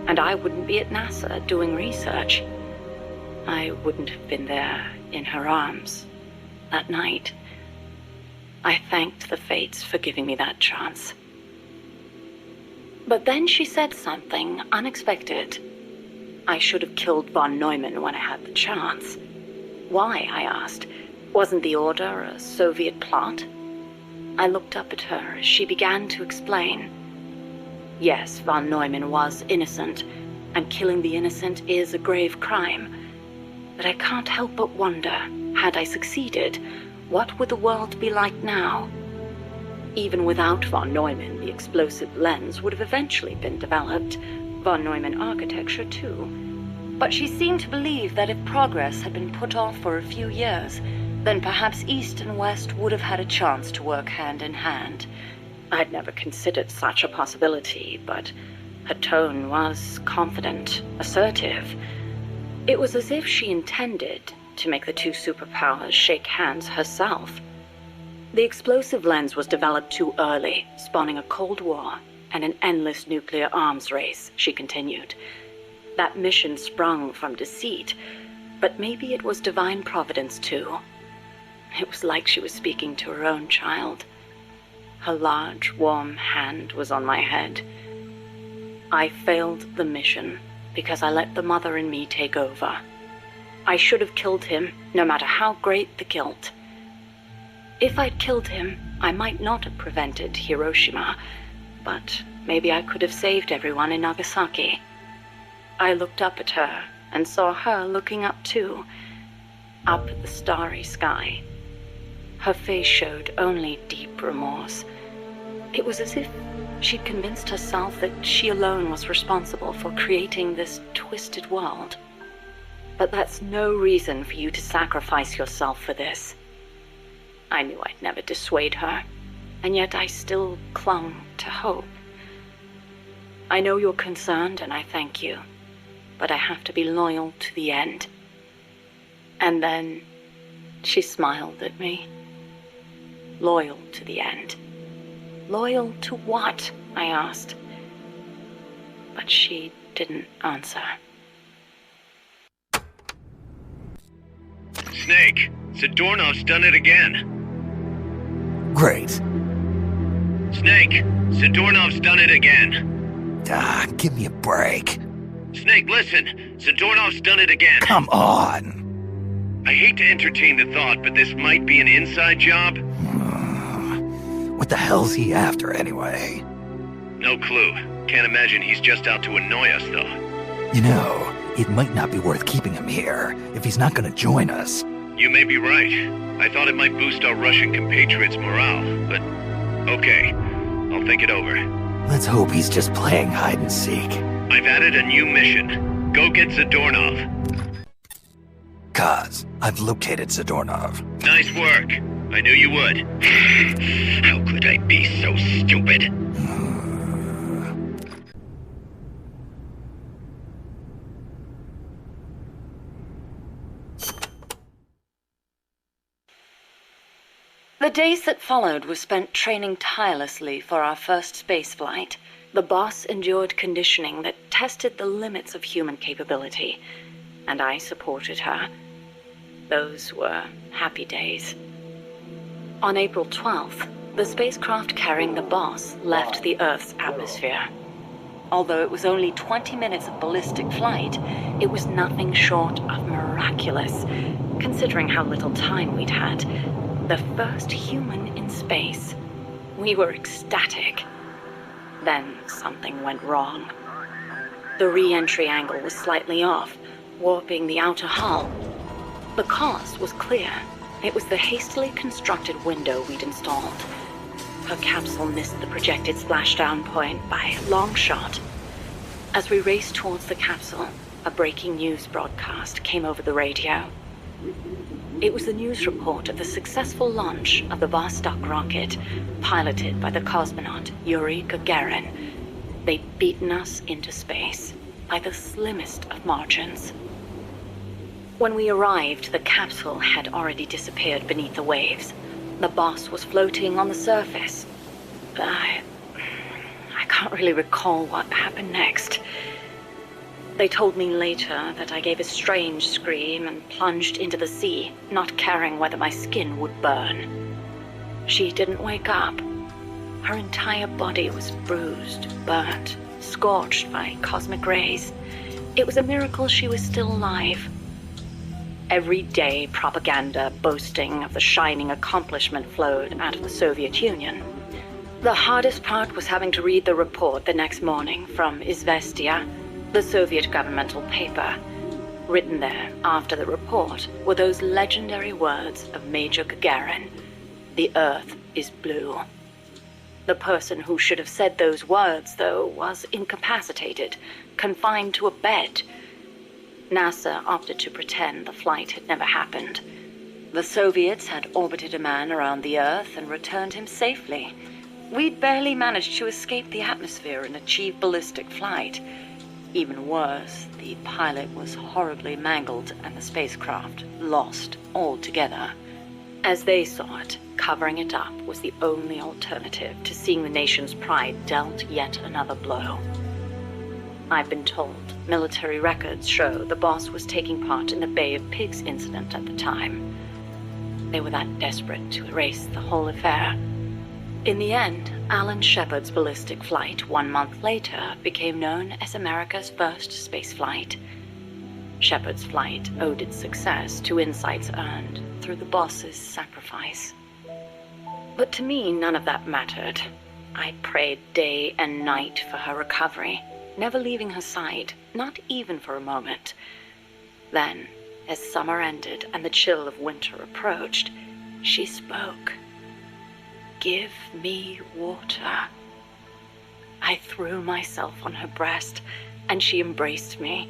and I wouldn't be at NASA doing research. I wouldn't have been there in her arms that night. I thanked the fates for giving me that chance. But then she said something unexpected. I should have killed von Neumann when I had the chance. Why, I asked. Wasn't the order a Soviet plot? I looked up at her as she began to explain. Yes, von Neumann was innocent, and killing the innocent is a grave crime. But I can't help but wonder, had I succeeded, what would the world be like now? Even without von Neumann, the explosive lens would have eventually been developed. Von Neumann architecture, too. But she seemed to believe that if progress had been put off for a few years, then perhaps East and West would have had a chance to work hand in hand. I'd never considered such a possibility, but her tone was confident, assertive. It was as if she intended to make the two superpowers shake hands herself. The explosive lens was developed too early, spawning a Cold War and an endless nuclear arms race, she continued. That mission sprung from deceit, but maybe it was divine providence too. It was like she was speaking to her own child. Her large, warm hand was on my head. I failed the mission because I let the mother in me take over. I should have killed him, no matter how great the guilt. If I'd killed him, I might not have prevented Hiroshima, but maybe I could have saved everyone in Nagasaki. I looked up at her and saw her looking up too, up at the starry sky. Her face showed only deep remorse. It was as if she'd convinced herself that she alone was responsible for creating this twisted world. But that's no reason for you to sacrifice yourself for this. I knew I'd never dissuade her, and yet I still clung to hope. I know you're concerned, and I thank you, but I have to be loyal to the end. And then she smiled at me. Loyal to the end. Loyal to what? I asked. But she didn't answer. Snake, Zadornov's done it again. Great. Snake, Zadornov's done it again. Give me a break. Snake, listen. Zadornov's done it again. Come on. I hate to entertain the thought, but this might be an inside job. What the hell's he after, anyway? No clue. Can't imagine he's just out to annoy us, though. You know, it might not be worth keeping him here if he's not gonna join us. You may be right. I thought it might boost our Russian compatriots' morale, but okay. I'll think it over. Let's hope he's just playing hide and seek. I've added a new mission. Go get Zadornov. Kaz, I've located Zadornov. Nice work. I knew you would. How could I be so stupid? The days that followed were spent training tirelessly for our first space flight. The boss endured conditioning that tested the limits of human capability, and I supported her. Those were happy days. On April 12th, the spacecraft carrying the boss left the Earth's atmosphere. Although it was only 20 minutes of ballistic flight, it was nothing short of miraculous, considering how little time we'd had. The first human in space. We were ecstatic. Then something went wrong. The re-entry angle was slightly off, warping the outer hull. The cause was clear. It was the hastily constructed window we'd installed. Her capsule missed the projected splashdown point by a long shot. As we raced towards the capsule, a breaking news broadcast came over the radio. It was the news report of the successful launch of the Vostok rocket, piloted by the cosmonaut Yuri Gagarin. They'd beaten us into space by the slimmest of margins. When we arrived, the capsule had already disappeared beneath the waves. The boss was floating on the surface. I can't really recall what happened next. They told me later that I gave a strange scream and plunged into the sea, not caring whether my skin would burn. She didn't wake up. Her entire body was bruised, burnt, scorched by cosmic rays. It was a miracle she was still alive. Every day, propaganda boasting of the shining accomplishment flowed out of the Soviet Union. The hardest part was having to read the report the next morning from Izvestia, the Soviet governmental paper. Written there after the report were those legendary words of Major Gagarin: "The Earth is blue." The person who should have said those words, though, was incapacitated, confined to a bed. NASA opted to pretend the flight had never happened. The Soviets had orbited a man around the Earth and returned him safely. We'd barely managed to escape the atmosphere and achieve ballistic flight. Even worse, the pilot was horribly mangled and the spacecraft lost altogether. As they saw it, covering it up was the only alternative to seeing the nation's pride dealt yet another blow. I've been told military records show the boss was taking part in the Bay of Pigs incident at the time. They were that desperate to erase the whole affair. In the end, Alan Shepard's ballistic flight 1 month later became known as America's first space flight. Shepard's flight owed its success to insights earned through the boss's sacrifice. But to me, none of that mattered. I prayed day and night for her recovery, never leaving her side, not even for a moment. Then, as summer ended and the chill of winter approached, she spoke. "Give me water." I threw myself on her breast, and she embraced me.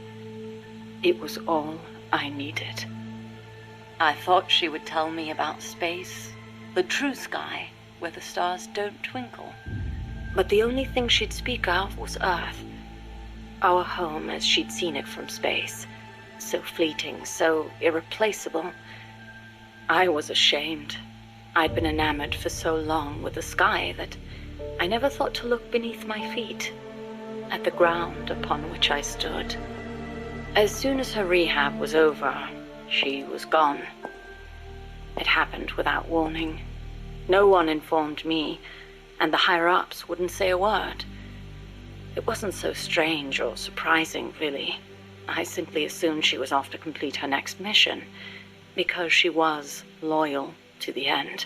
It was all I needed. I thought she would tell me about space, the true sky, where the stars don't twinkle. But the only thing she'd speak of was Earth, our home as she'd seen it from space, so fleeting, so irreplaceable. I was ashamed. I'd been enamored for so long with the sky that I never thought to look beneath my feet, at the ground upon which I stood. As soon as her rehab was over, she was gone. It happened without warning. No one informed me, and the higher-ups wouldn't say a word. It wasn't so strange or surprising, really. I simply assumed she was off to complete her next mission, because she was loyal to the end.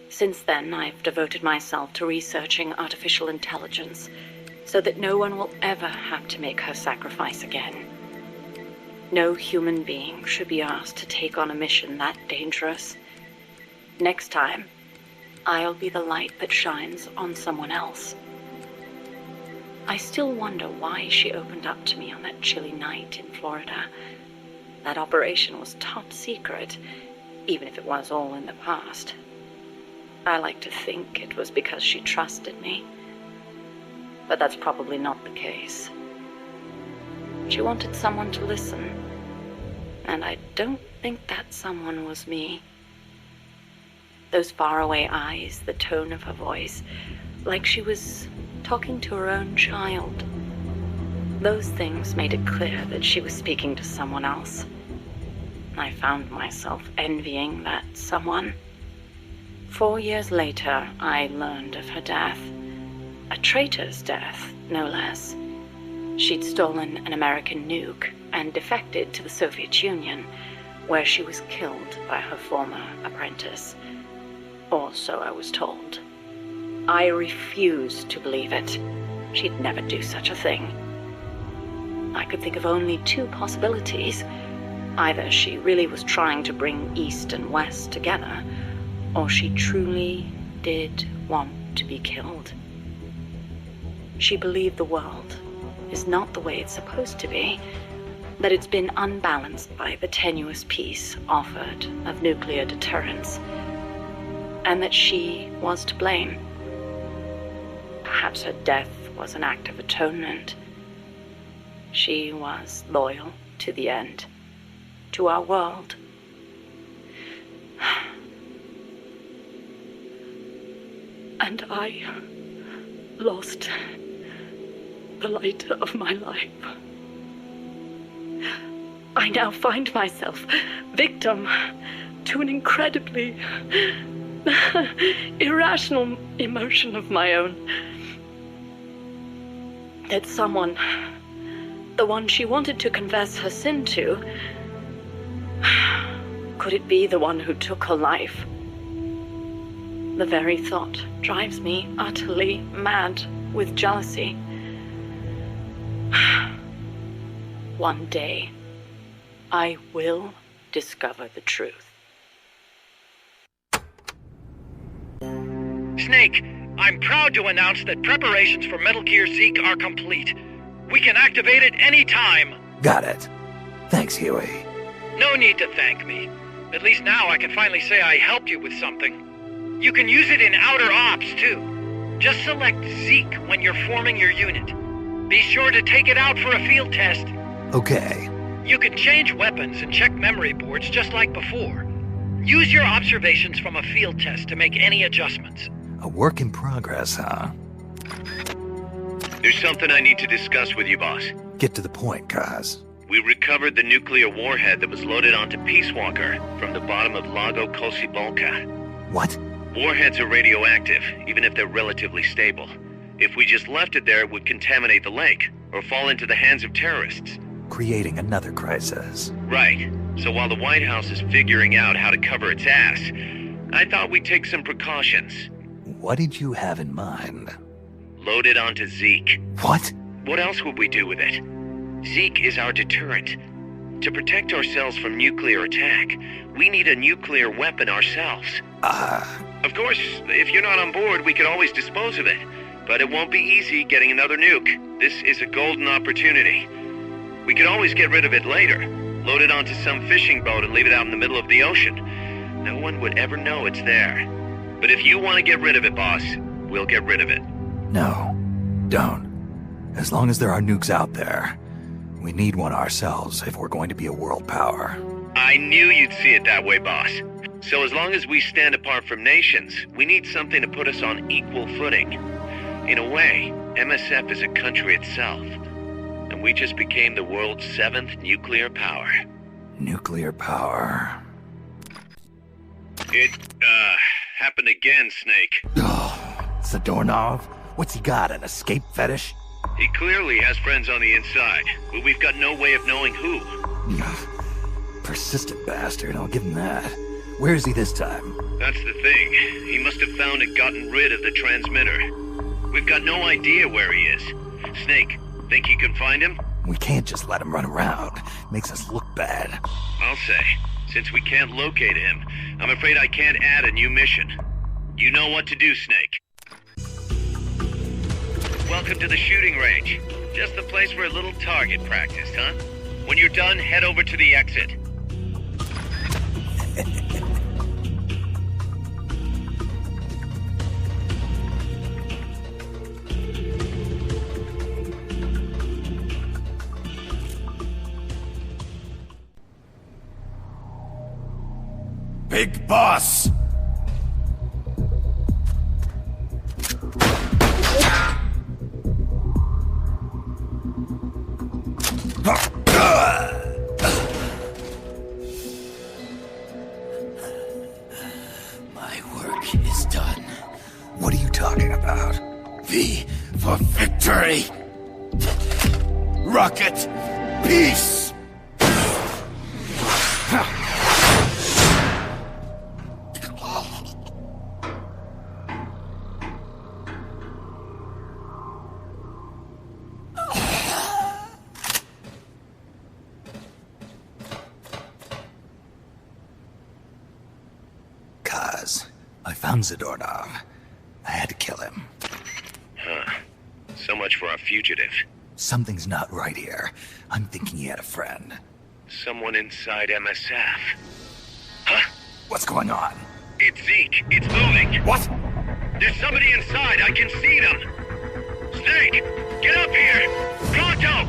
Since then, I've devoted myself to researching artificial intelligence, so that no one will ever have to make her sacrifice again. No human being should be asked to take on a mission that dangerous. Next time, I'll be the light that shines on someone else. I still wonder why she opened up to me on that chilly night in Florida. That operation was top secret, even if it was all in the past. I like to think it was because she trusted me, but that's probably not the case. She wanted someone to listen, and I don't think that someone was me. Those faraway eyes, the tone of her voice, like she was talking to her own child. Those things made it clear that she was speaking to someone else. I found myself envying that someone. 4 years later, I learned of her death. A traitor's death, no less. She'd stolen an American nuke and defected to the Soviet Union, where she was killed by her former apprentice. Or so I was told. I refused to believe it. She'd never do such a thing. I could think of only 2 possibilities. Either she really was trying to bring East and West together, or she truly did want to be killed. She believed the world is not the way it's supposed to be, that it's been unbalanced by the tenuous peace offered of nuclear deterrence, and that she was to blame. Perhaps her death was an act of atonement. She was loyal to the end, to our world. And I lost the light of my life. I now find myself victim to an incredibly irrational emotion of my own. That someone, the one she wanted to confess her sin to, could it be the one who took her life? The very thought drives me utterly mad with jealousy. One day, I will discover the truth. Snake, I'm proud to announce that preparations for Metal Gear Zeke are complete. We can activate it any time. Got it. Thanks, Huey. No need to thank me. At least now I can finally say I helped you with something. You can use it in outer ops, too. Just select Zeke when you're forming your unit. Be sure to take it out for a field test. Okay. You can change weapons and check memory boards just like before. Use your observations from a field test to make any adjustments. A work in progress, huh? There's something I need to discuss with you, boss. Get to the point, Kaz. We recovered the nuclear warhead that was loaded onto Peace Walker from the bottom of Lago Kosibolka. What? Warheads are radioactive, even if they're relatively stable. If we just left it there, it would contaminate the lake, or fall into the hands of terrorists. Creating another crisis. Right. So while the White House is figuring out how to cover its ass, I thought we'd take some precautions. What did you have in mind? Load it onto Zeke. What? What else would we do with it? Zeke is our deterrent. To protect ourselves from nuclear attack, we need a nuclear weapon ourselves. Of course, if you're not on board, we could always dispose of it. But it won't be easy getting another nuke. This is a golden opportunity. We could always get rid of it later. Load it onto some fishing boat and leave it out in the middle of the ocean. No one would ever know it's there. But if you want to get rid of it, boss, we'll get rid of it. No, don't. As long as there are nukes out there, we need one ourselves if we're going to be a world power. I knew you'd see it that way, boss. So as long as we stand apart from nations, we need something to put us on equal footing. In a way, MSF is a country itself. And we just became the world's 7th nuclear power. Nuclear power. It, happened again, Snake. Oh, it's the doorknob. What's he got, an escape fetish? He clearly has friends on the inside, but we've got no way of knowing who. Persistent bastard, I'll give him that. Where is he this time? That's the thing. He must have found and gotten rid of the transmitter. We've got no idea where he is. Snake, think you can find him? We can't just let him run around. Makes us look bad. I'll say, since we can't locate him, I'm afraid I can't add a new mission. You know what to do, Snake. Welcome to the shooting range. Just the place for a little target practice, huh? When you're done, head over to the exit. Big boss! My work is done. What are you talking about? V for victory! Rocket! Peace! I found Zadornov. I had to kill him. Huh. So much for our fugitive. Something's not right here. I'm thinking he had a friend. Someone inside MSF. Huh? What's going on? It's Zeke. It's moving. What? There's somebody inside. I can see them. Snake, get up here. Pronto!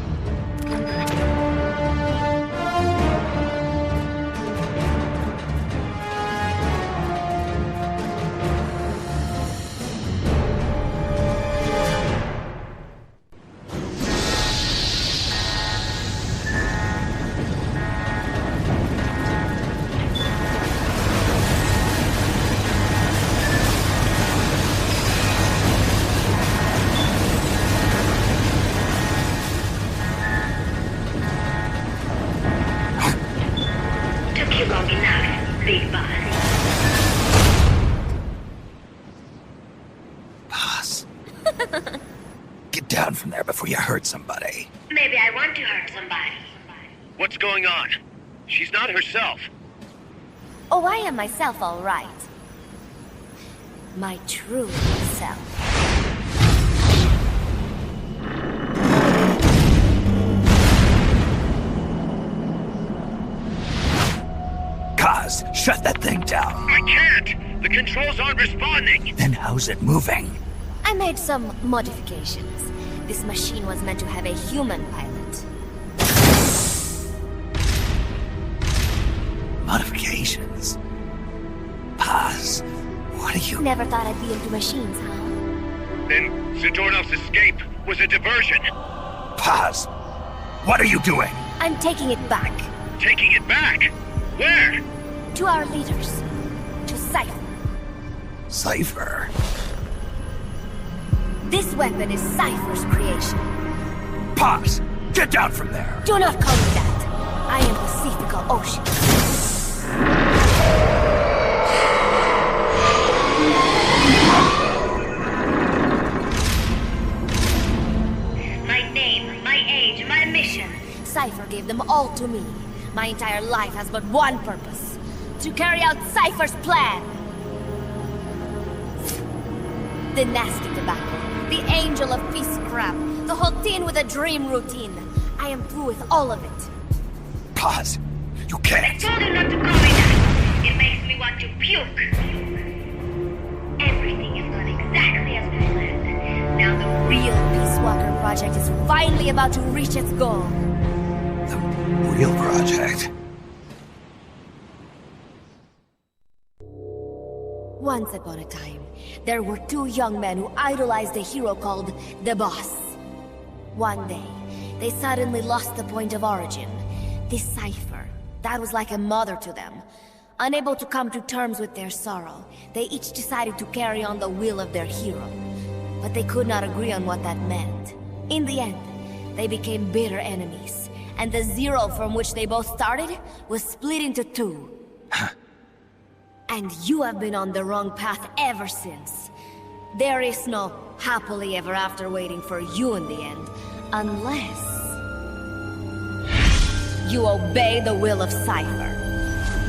From there before you hurt somebody. Maybe I want to hurt somebody. What's going on? She's not herself. Oh, I am myself, all right. My true self. Kaz, shut that thing down. I can't! The controls aren't responding! Then how's it moving? I made some modifications. This machine was meant to have a human pilot. Modifications? Paz, what are you... Never thought I'd be into machines, huh? Then Zadornov's escape was a diversion. Paz, what are you doing? I'm taking it back. Taking it back? Where? To our leaders. To Cypher. Cypher? This weapon is Cypher's creation. Paz! Get down from there! Do not call me that. I am Pacifica Ocean. My name, my age, my mission. Cypher gave them all to me. My entire life has but one purpose. To carry out Cypher's plan. The nasty tobacco. The angel of peace crap. The whole teen with a dream routine. I am through with all of it. Paz, you can't. I told you not to call me that. It makes me want to puke. Everything is gone exactly as planned. Now the real Peace Walker project is finally about to reach its goal. The real project? Once upon a time, there were two young men who idolized a hero called the Boss. One day, they suddenly lost the point of origin. This Cypher, that was like a mother to them. Unable to come to terms with their sorrow, they each decided to carry on the will of their hero. But they could not agree on what that meant. In the end, they became bitter enemies, and the Zero from which they both started was split into two. And you have been on the wrong path ever since. There is no happily ever after waiting for you in the end, unless you obey the will of Cypher.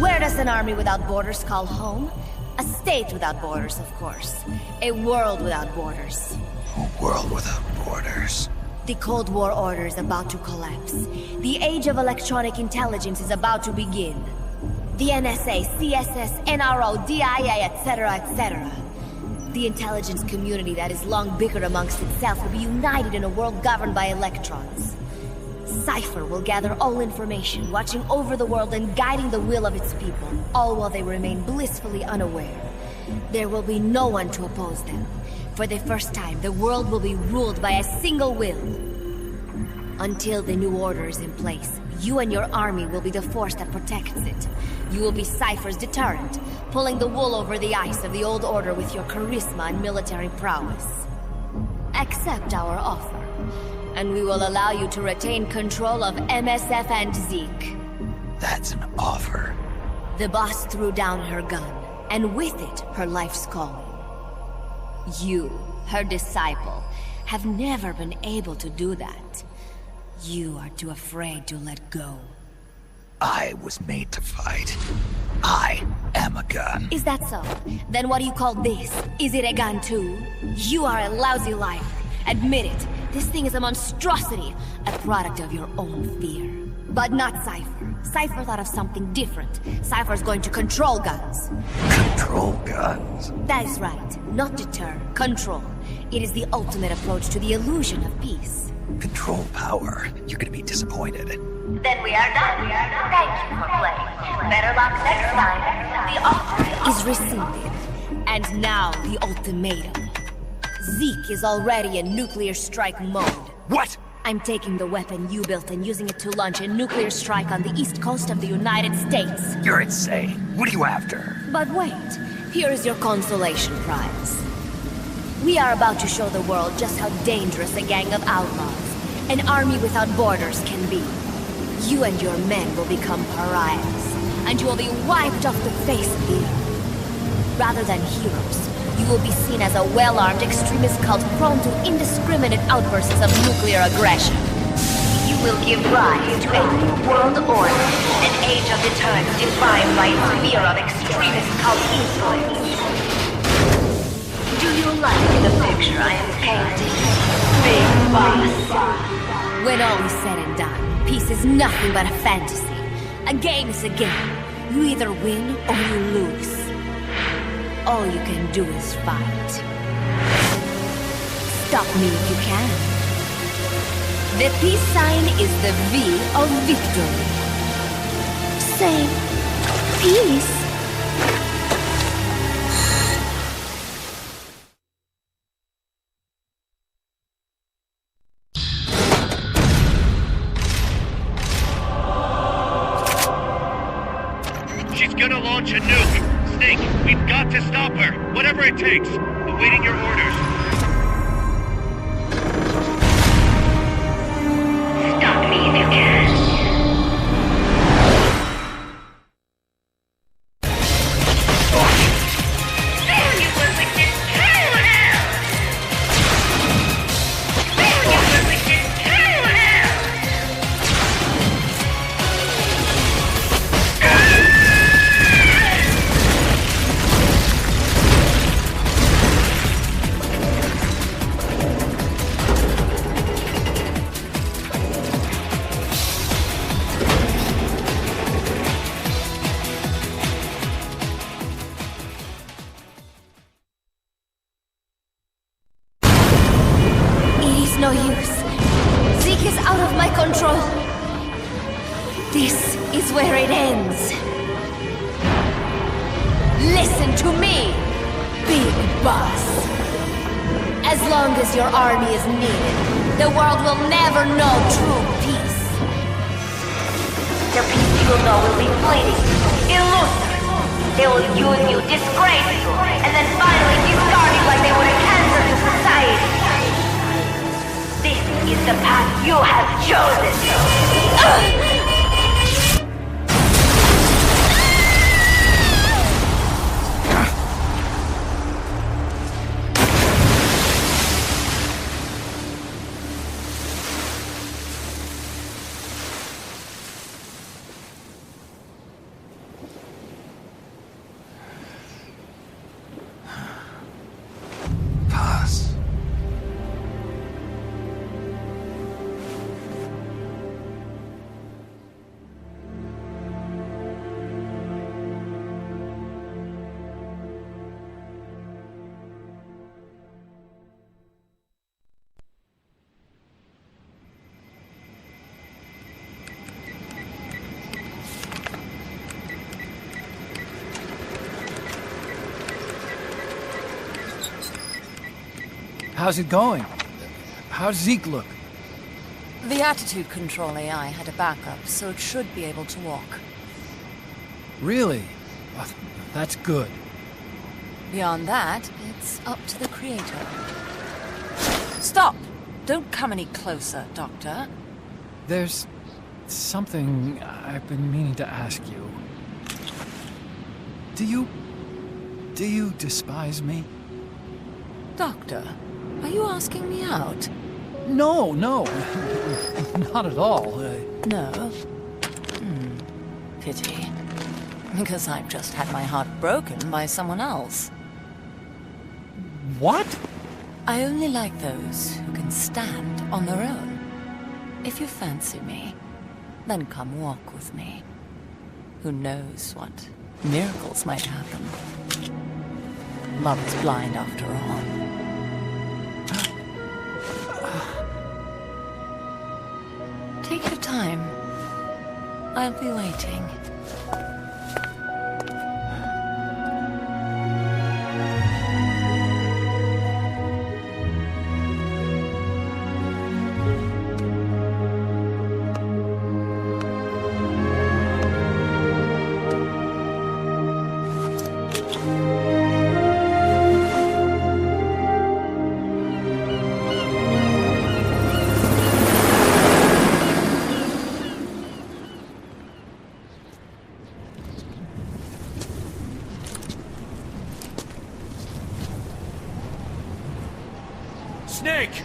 Where does an army without borders call home? A state without borders, of course. A world without borders. A world without borders. The Cold War order is about to collapse. The age of electronic intelligence is about to begin. The NSA, CSS, NRO, DIA, etc., etc. The intelligence community that is long bickered amongst itself will be united in a world governed by electrons. Cypher will gather all information, watching over the world and guiding the will of its people, all while they remain blissfully unaware. There will be no one to oppose them. For the first time, the world will be ruled by a single will. Until the new order is in place, you and your army will be the force that protects it. You will be Cypher's deterrent, pulling the wool over the eyes of the old order with your charisma and military prowess. Accept our offer, and we will allow you to retain control of MSF and Zeke. That's an offer. The boss threw down her gun, and with it, her life's calling. You, her disciple, have never been able to do that. You are too afraid to let go. I was made to fight. I am a gun. Is that so? Then what do you call this? Is it a gun too? You are a lousy liar. Admit it. This thing is a monstrosity, a product of your own fear. But not Cypher. Cypher thought of something different. Cypher's going to control guns. Control guns? That is right. Not deter, control. It is the ultimate approach to the illusion of peace. Control power. You're gonna be disappointed. Then we are done. Thank you for playing. Better luck next time. The offer is rescinded. And now the ultimatum. Zeke is already in nuclear strike mode. What? I'm taking the weapon you built and using it to launch a nuclear strike on the east coast of the United States. You're insane. What are you after? But wait, here is your consolation prize. We are about to show the world just how dangerous a gang of outlaws, an army without borders, can be. You and your men will become pariahs, and you will be wiped off the face of the earth. Rather than heroes, you will be seen as a well-armed extremist cult prone to indiscriminate outbursts of nuclear aggression. You will give rise to a new world order, an age of deterrence defined by its fear of extremist cult influence. Do you like the picture I am painting, Big Boss? When all is said and done, peace is nothing but a fantasy. A game is a game. You either win or you lose. All you can do is fight. Stop me if you can. The peace sign is the V of victory. Say, peace. She's gonna launch a nuke. Snake, we've got to stop her. Whatever it takes. Awaiting your orders. Stop me if you can. No use. Zeke is out of my control. This is where it ends. Listen to me, Big Boss. As long as your army is needed, the world will never know true peace. The peace you will know will be fleeting, illusory. They will use you, disgrace you, and then finally discard you like they would a cancer to society. This is the path you have chosen. How's it going? How's Zeke look? The attitude control AI had a backup, so it should be able to walk. Really? Oh, that's good. Beyond that, it's up to the creator. Stop! Don't come any closer, Doctor. There's something I've been meaning to ask you. Do you despise me? Doctor, are you asking me out? No, not at all. No? Pity. Because I've just had my heart broken by someone else. What? I only like those who can stand on their own. If you fancy me, then come walk with me. Who knows what miracles might happen? Love is blind after all. Take your time. I'll be waiting. Snake!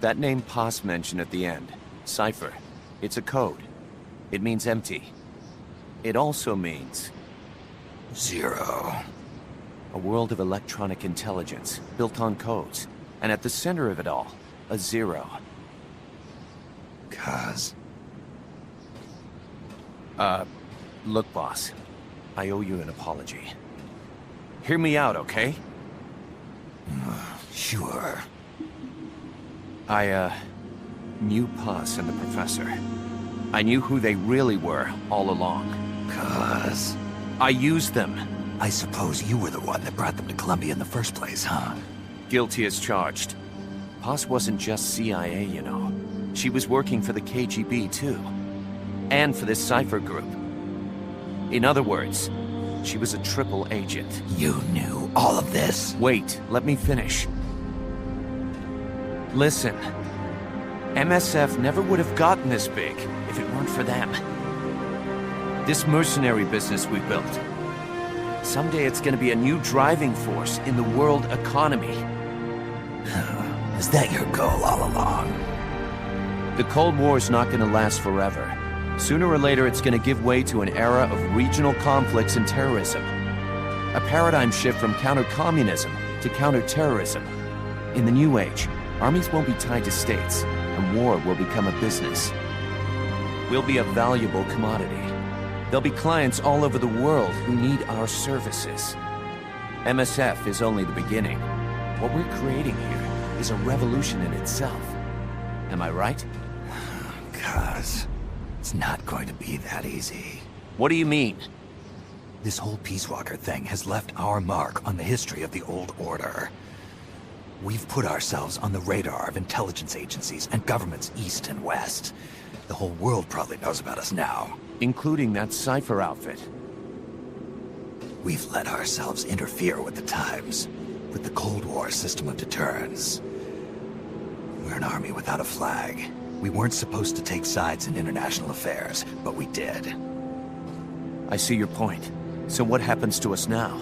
That name Paz mentioned at the end, cipher, it's a code. It means empty. It also means... Zero. A world of electronic intelligence, built on codes. And at the center of it all, a zero. Cuz... Look, boss. I owe you an apology. Hear me out, okay? Sure. I knew Paz and the professor. I knew who they really were all along. Cuz... I used them. I suppose you were the one that brought them to Colombia in the first place, huh? Guilty as charged. Paz wasn't just CIA, you know. She was working for the KGB, too. And for this cipher group. In other words, she was a triple agent. You knew all of this? Wait, let me finish. Listen. MSF never would have gotten this big if it weren't for them. This mercenary business we built. Someday it's gonna be a new driving force in the world economy. Is that your goal all along? The Cold War's not gonna last forever. Sooner or later it's gonna give way to an era of regional conflicts and terrorism. A paradigm shift from counter-communism to counter-terrorism. In the new age, armies won't be tied to states, and war will become a business. We'll be a valuable commodity. There'll be clients all over the world who need our services. MSF is only the beginning. What we're creating here is a revolution in itself. Am I right? Cuz... it's not going to be that easy. What do you mean? This whole Peace Walker thing has left our mark on the history of the old order. We've put ourselves on the radar of intelligence agencies and governments east and west. The whole world probably knows about us now. Including that cipher outfit. We've let ourselves interfere with the times, with the Cold War system of deterrence. We're an army without a flag. We weren't supposed to take sides in international affairs, but we did. I see your point. So what happens to us now?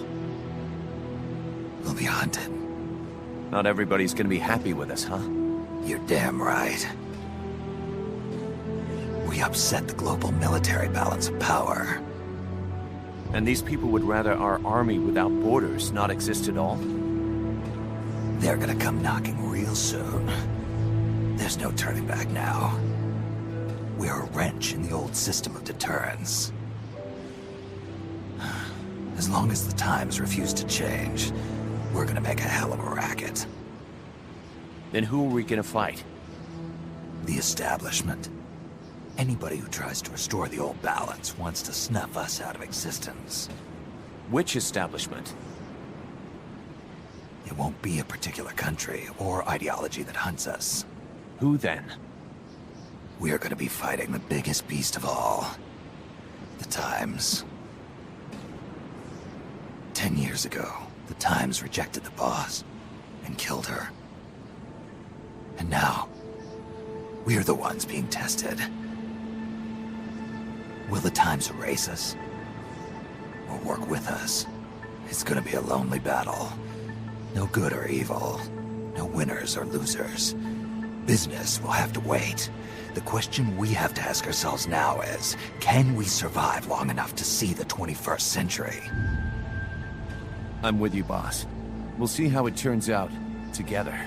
We'll be hunted. Not everybody's gonna be happy with us, huh? You're damn right. We upset the global military balance of power. And these people would rather our army without borders not exist at all? They're gonna come knocking real soon. There's no turning back now. We're a wrench in the old system of deterrence. As long as the times refuse to change, we're gonna make a hell of a racket. Then who are we gonna fight? The establishment. Anybody who tries to restore the old balance wants to snuff us out of existence. Which establishment? It won't be a particular country or ideology that hunts us. Who then? We're gonna be fighting the biggest beast of all. The Times. 10 years ago, the Times rejected the boss and killed her. And now, we're the ones being tested. Will the Times erase us? or work with us. It's gonna be a lonely battle. No good or evil. No winners or losers. Business will have to wait. The question we have to ask ourselves now is, can we survive long enough to see the 21st century? I'm with you, boss. We'll see how it turns out, together.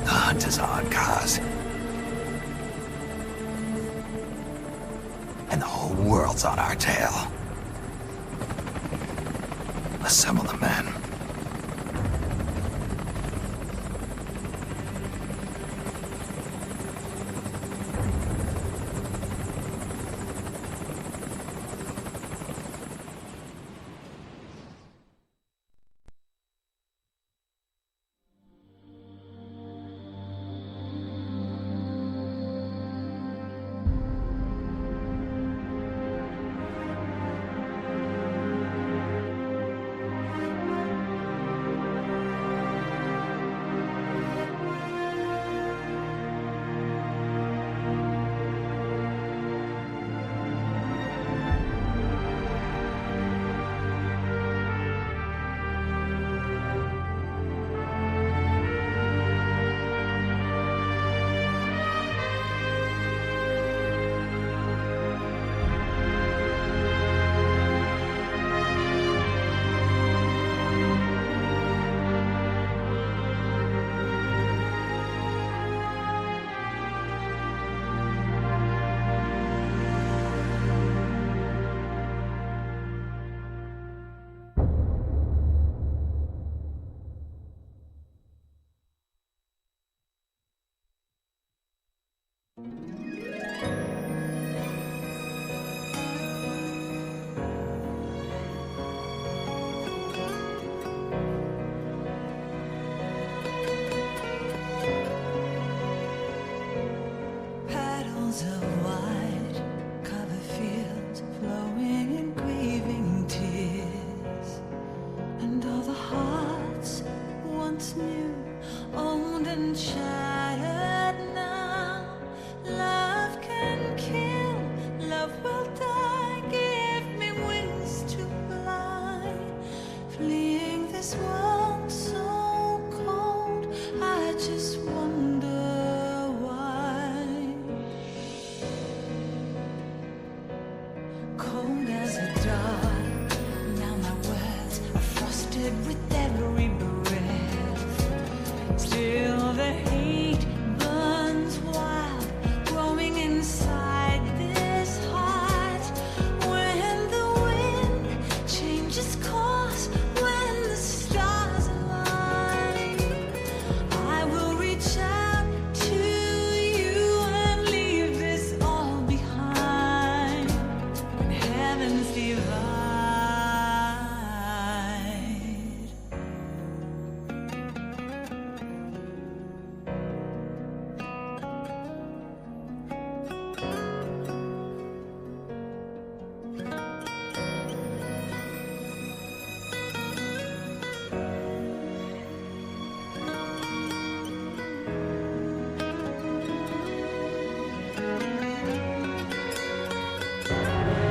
The hunt is on, Kaz. And the whole world's on our tail. Assemble the men.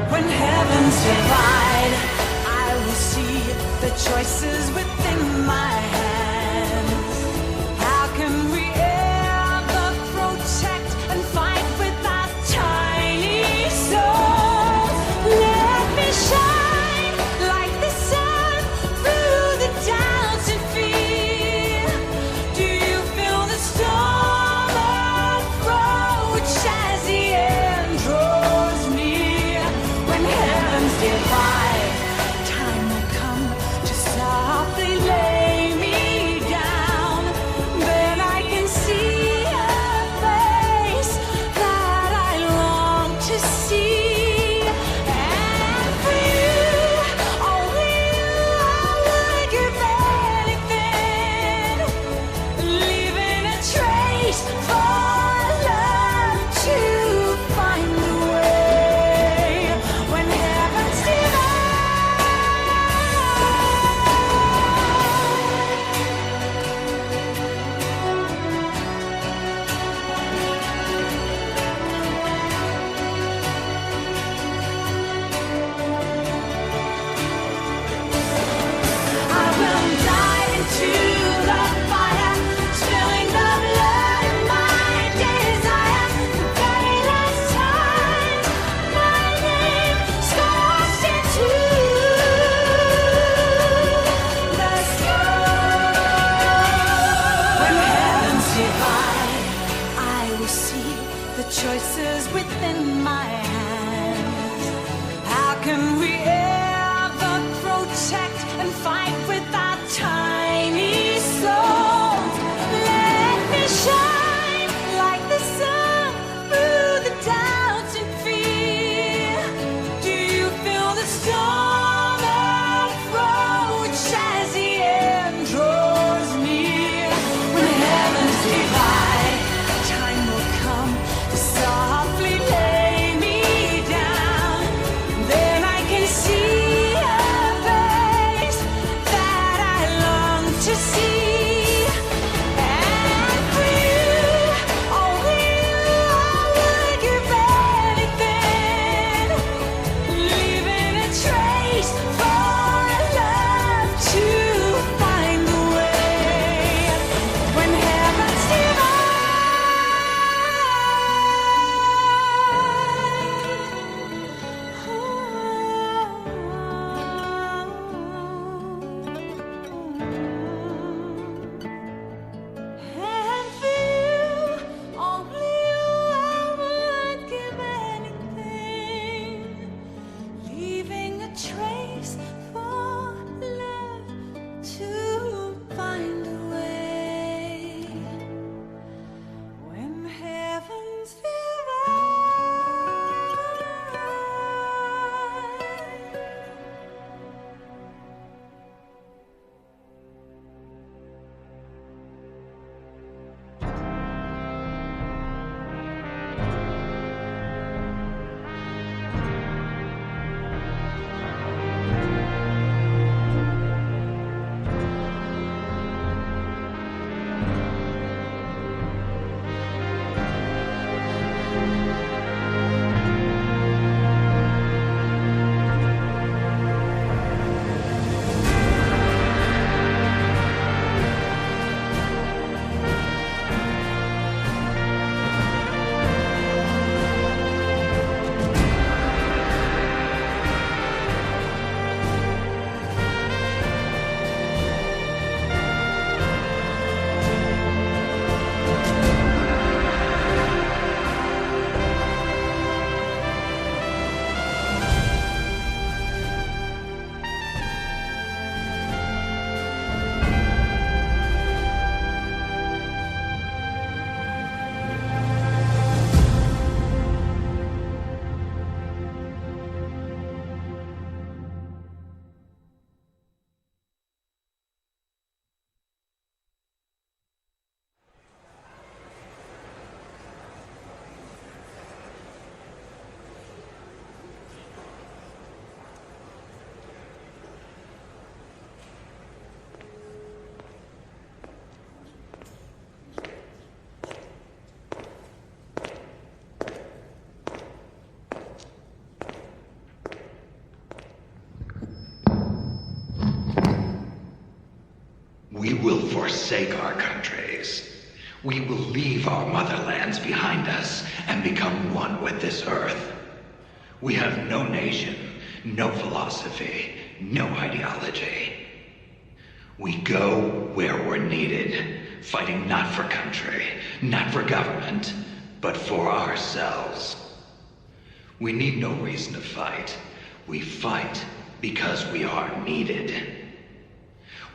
When heavens divide, I will see the choices within my hands. How can we ever protect and fight with our tiny souls? Let me shine like the sun through the doubts and fear. Do you feel the storm approach as the end draws near? When heavens divide, time will come to softly lay me choices within my hands. How can we ever protect and fight with our tiny souls? Let me shine like the sun through the doubts and fear. Do you feel the storm approach as the end draws near? When the heavens divide, time will come to softly lay me down. Then I can see a face that I long to see. And for you, oh you, I would give anything, leaving a trace for love to find the way. When heavens and for you, only you, I would give anything, leaving a trace for love to find a way. When heavens divide. We will forsake our countries. We will leave our motherlands behind us and become one with this earth. We have no nation, no philosophy, no ideology. We go where we're needed, fighting not for country, not for government, but for ourselves. We need no reason to fight. We fight because we are needed.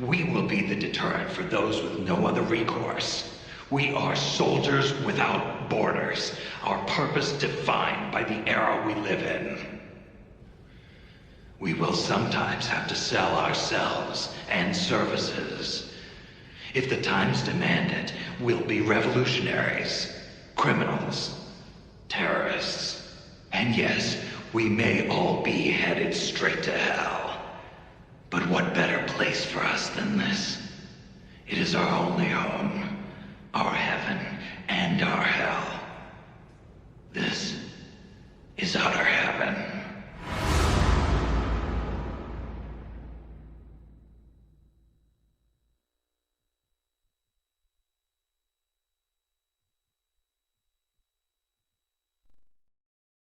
We will be the deterrent for those with no other recourse. We are soldiers without borders, our purpose defined by the era we live in. We will sometimes have to sell ourselves and services. If the times demand it, we'll be revolutionaries, criminals, terrorists, and yes, we may all be headed straight to hell. But what better place for us than this? It is our only home.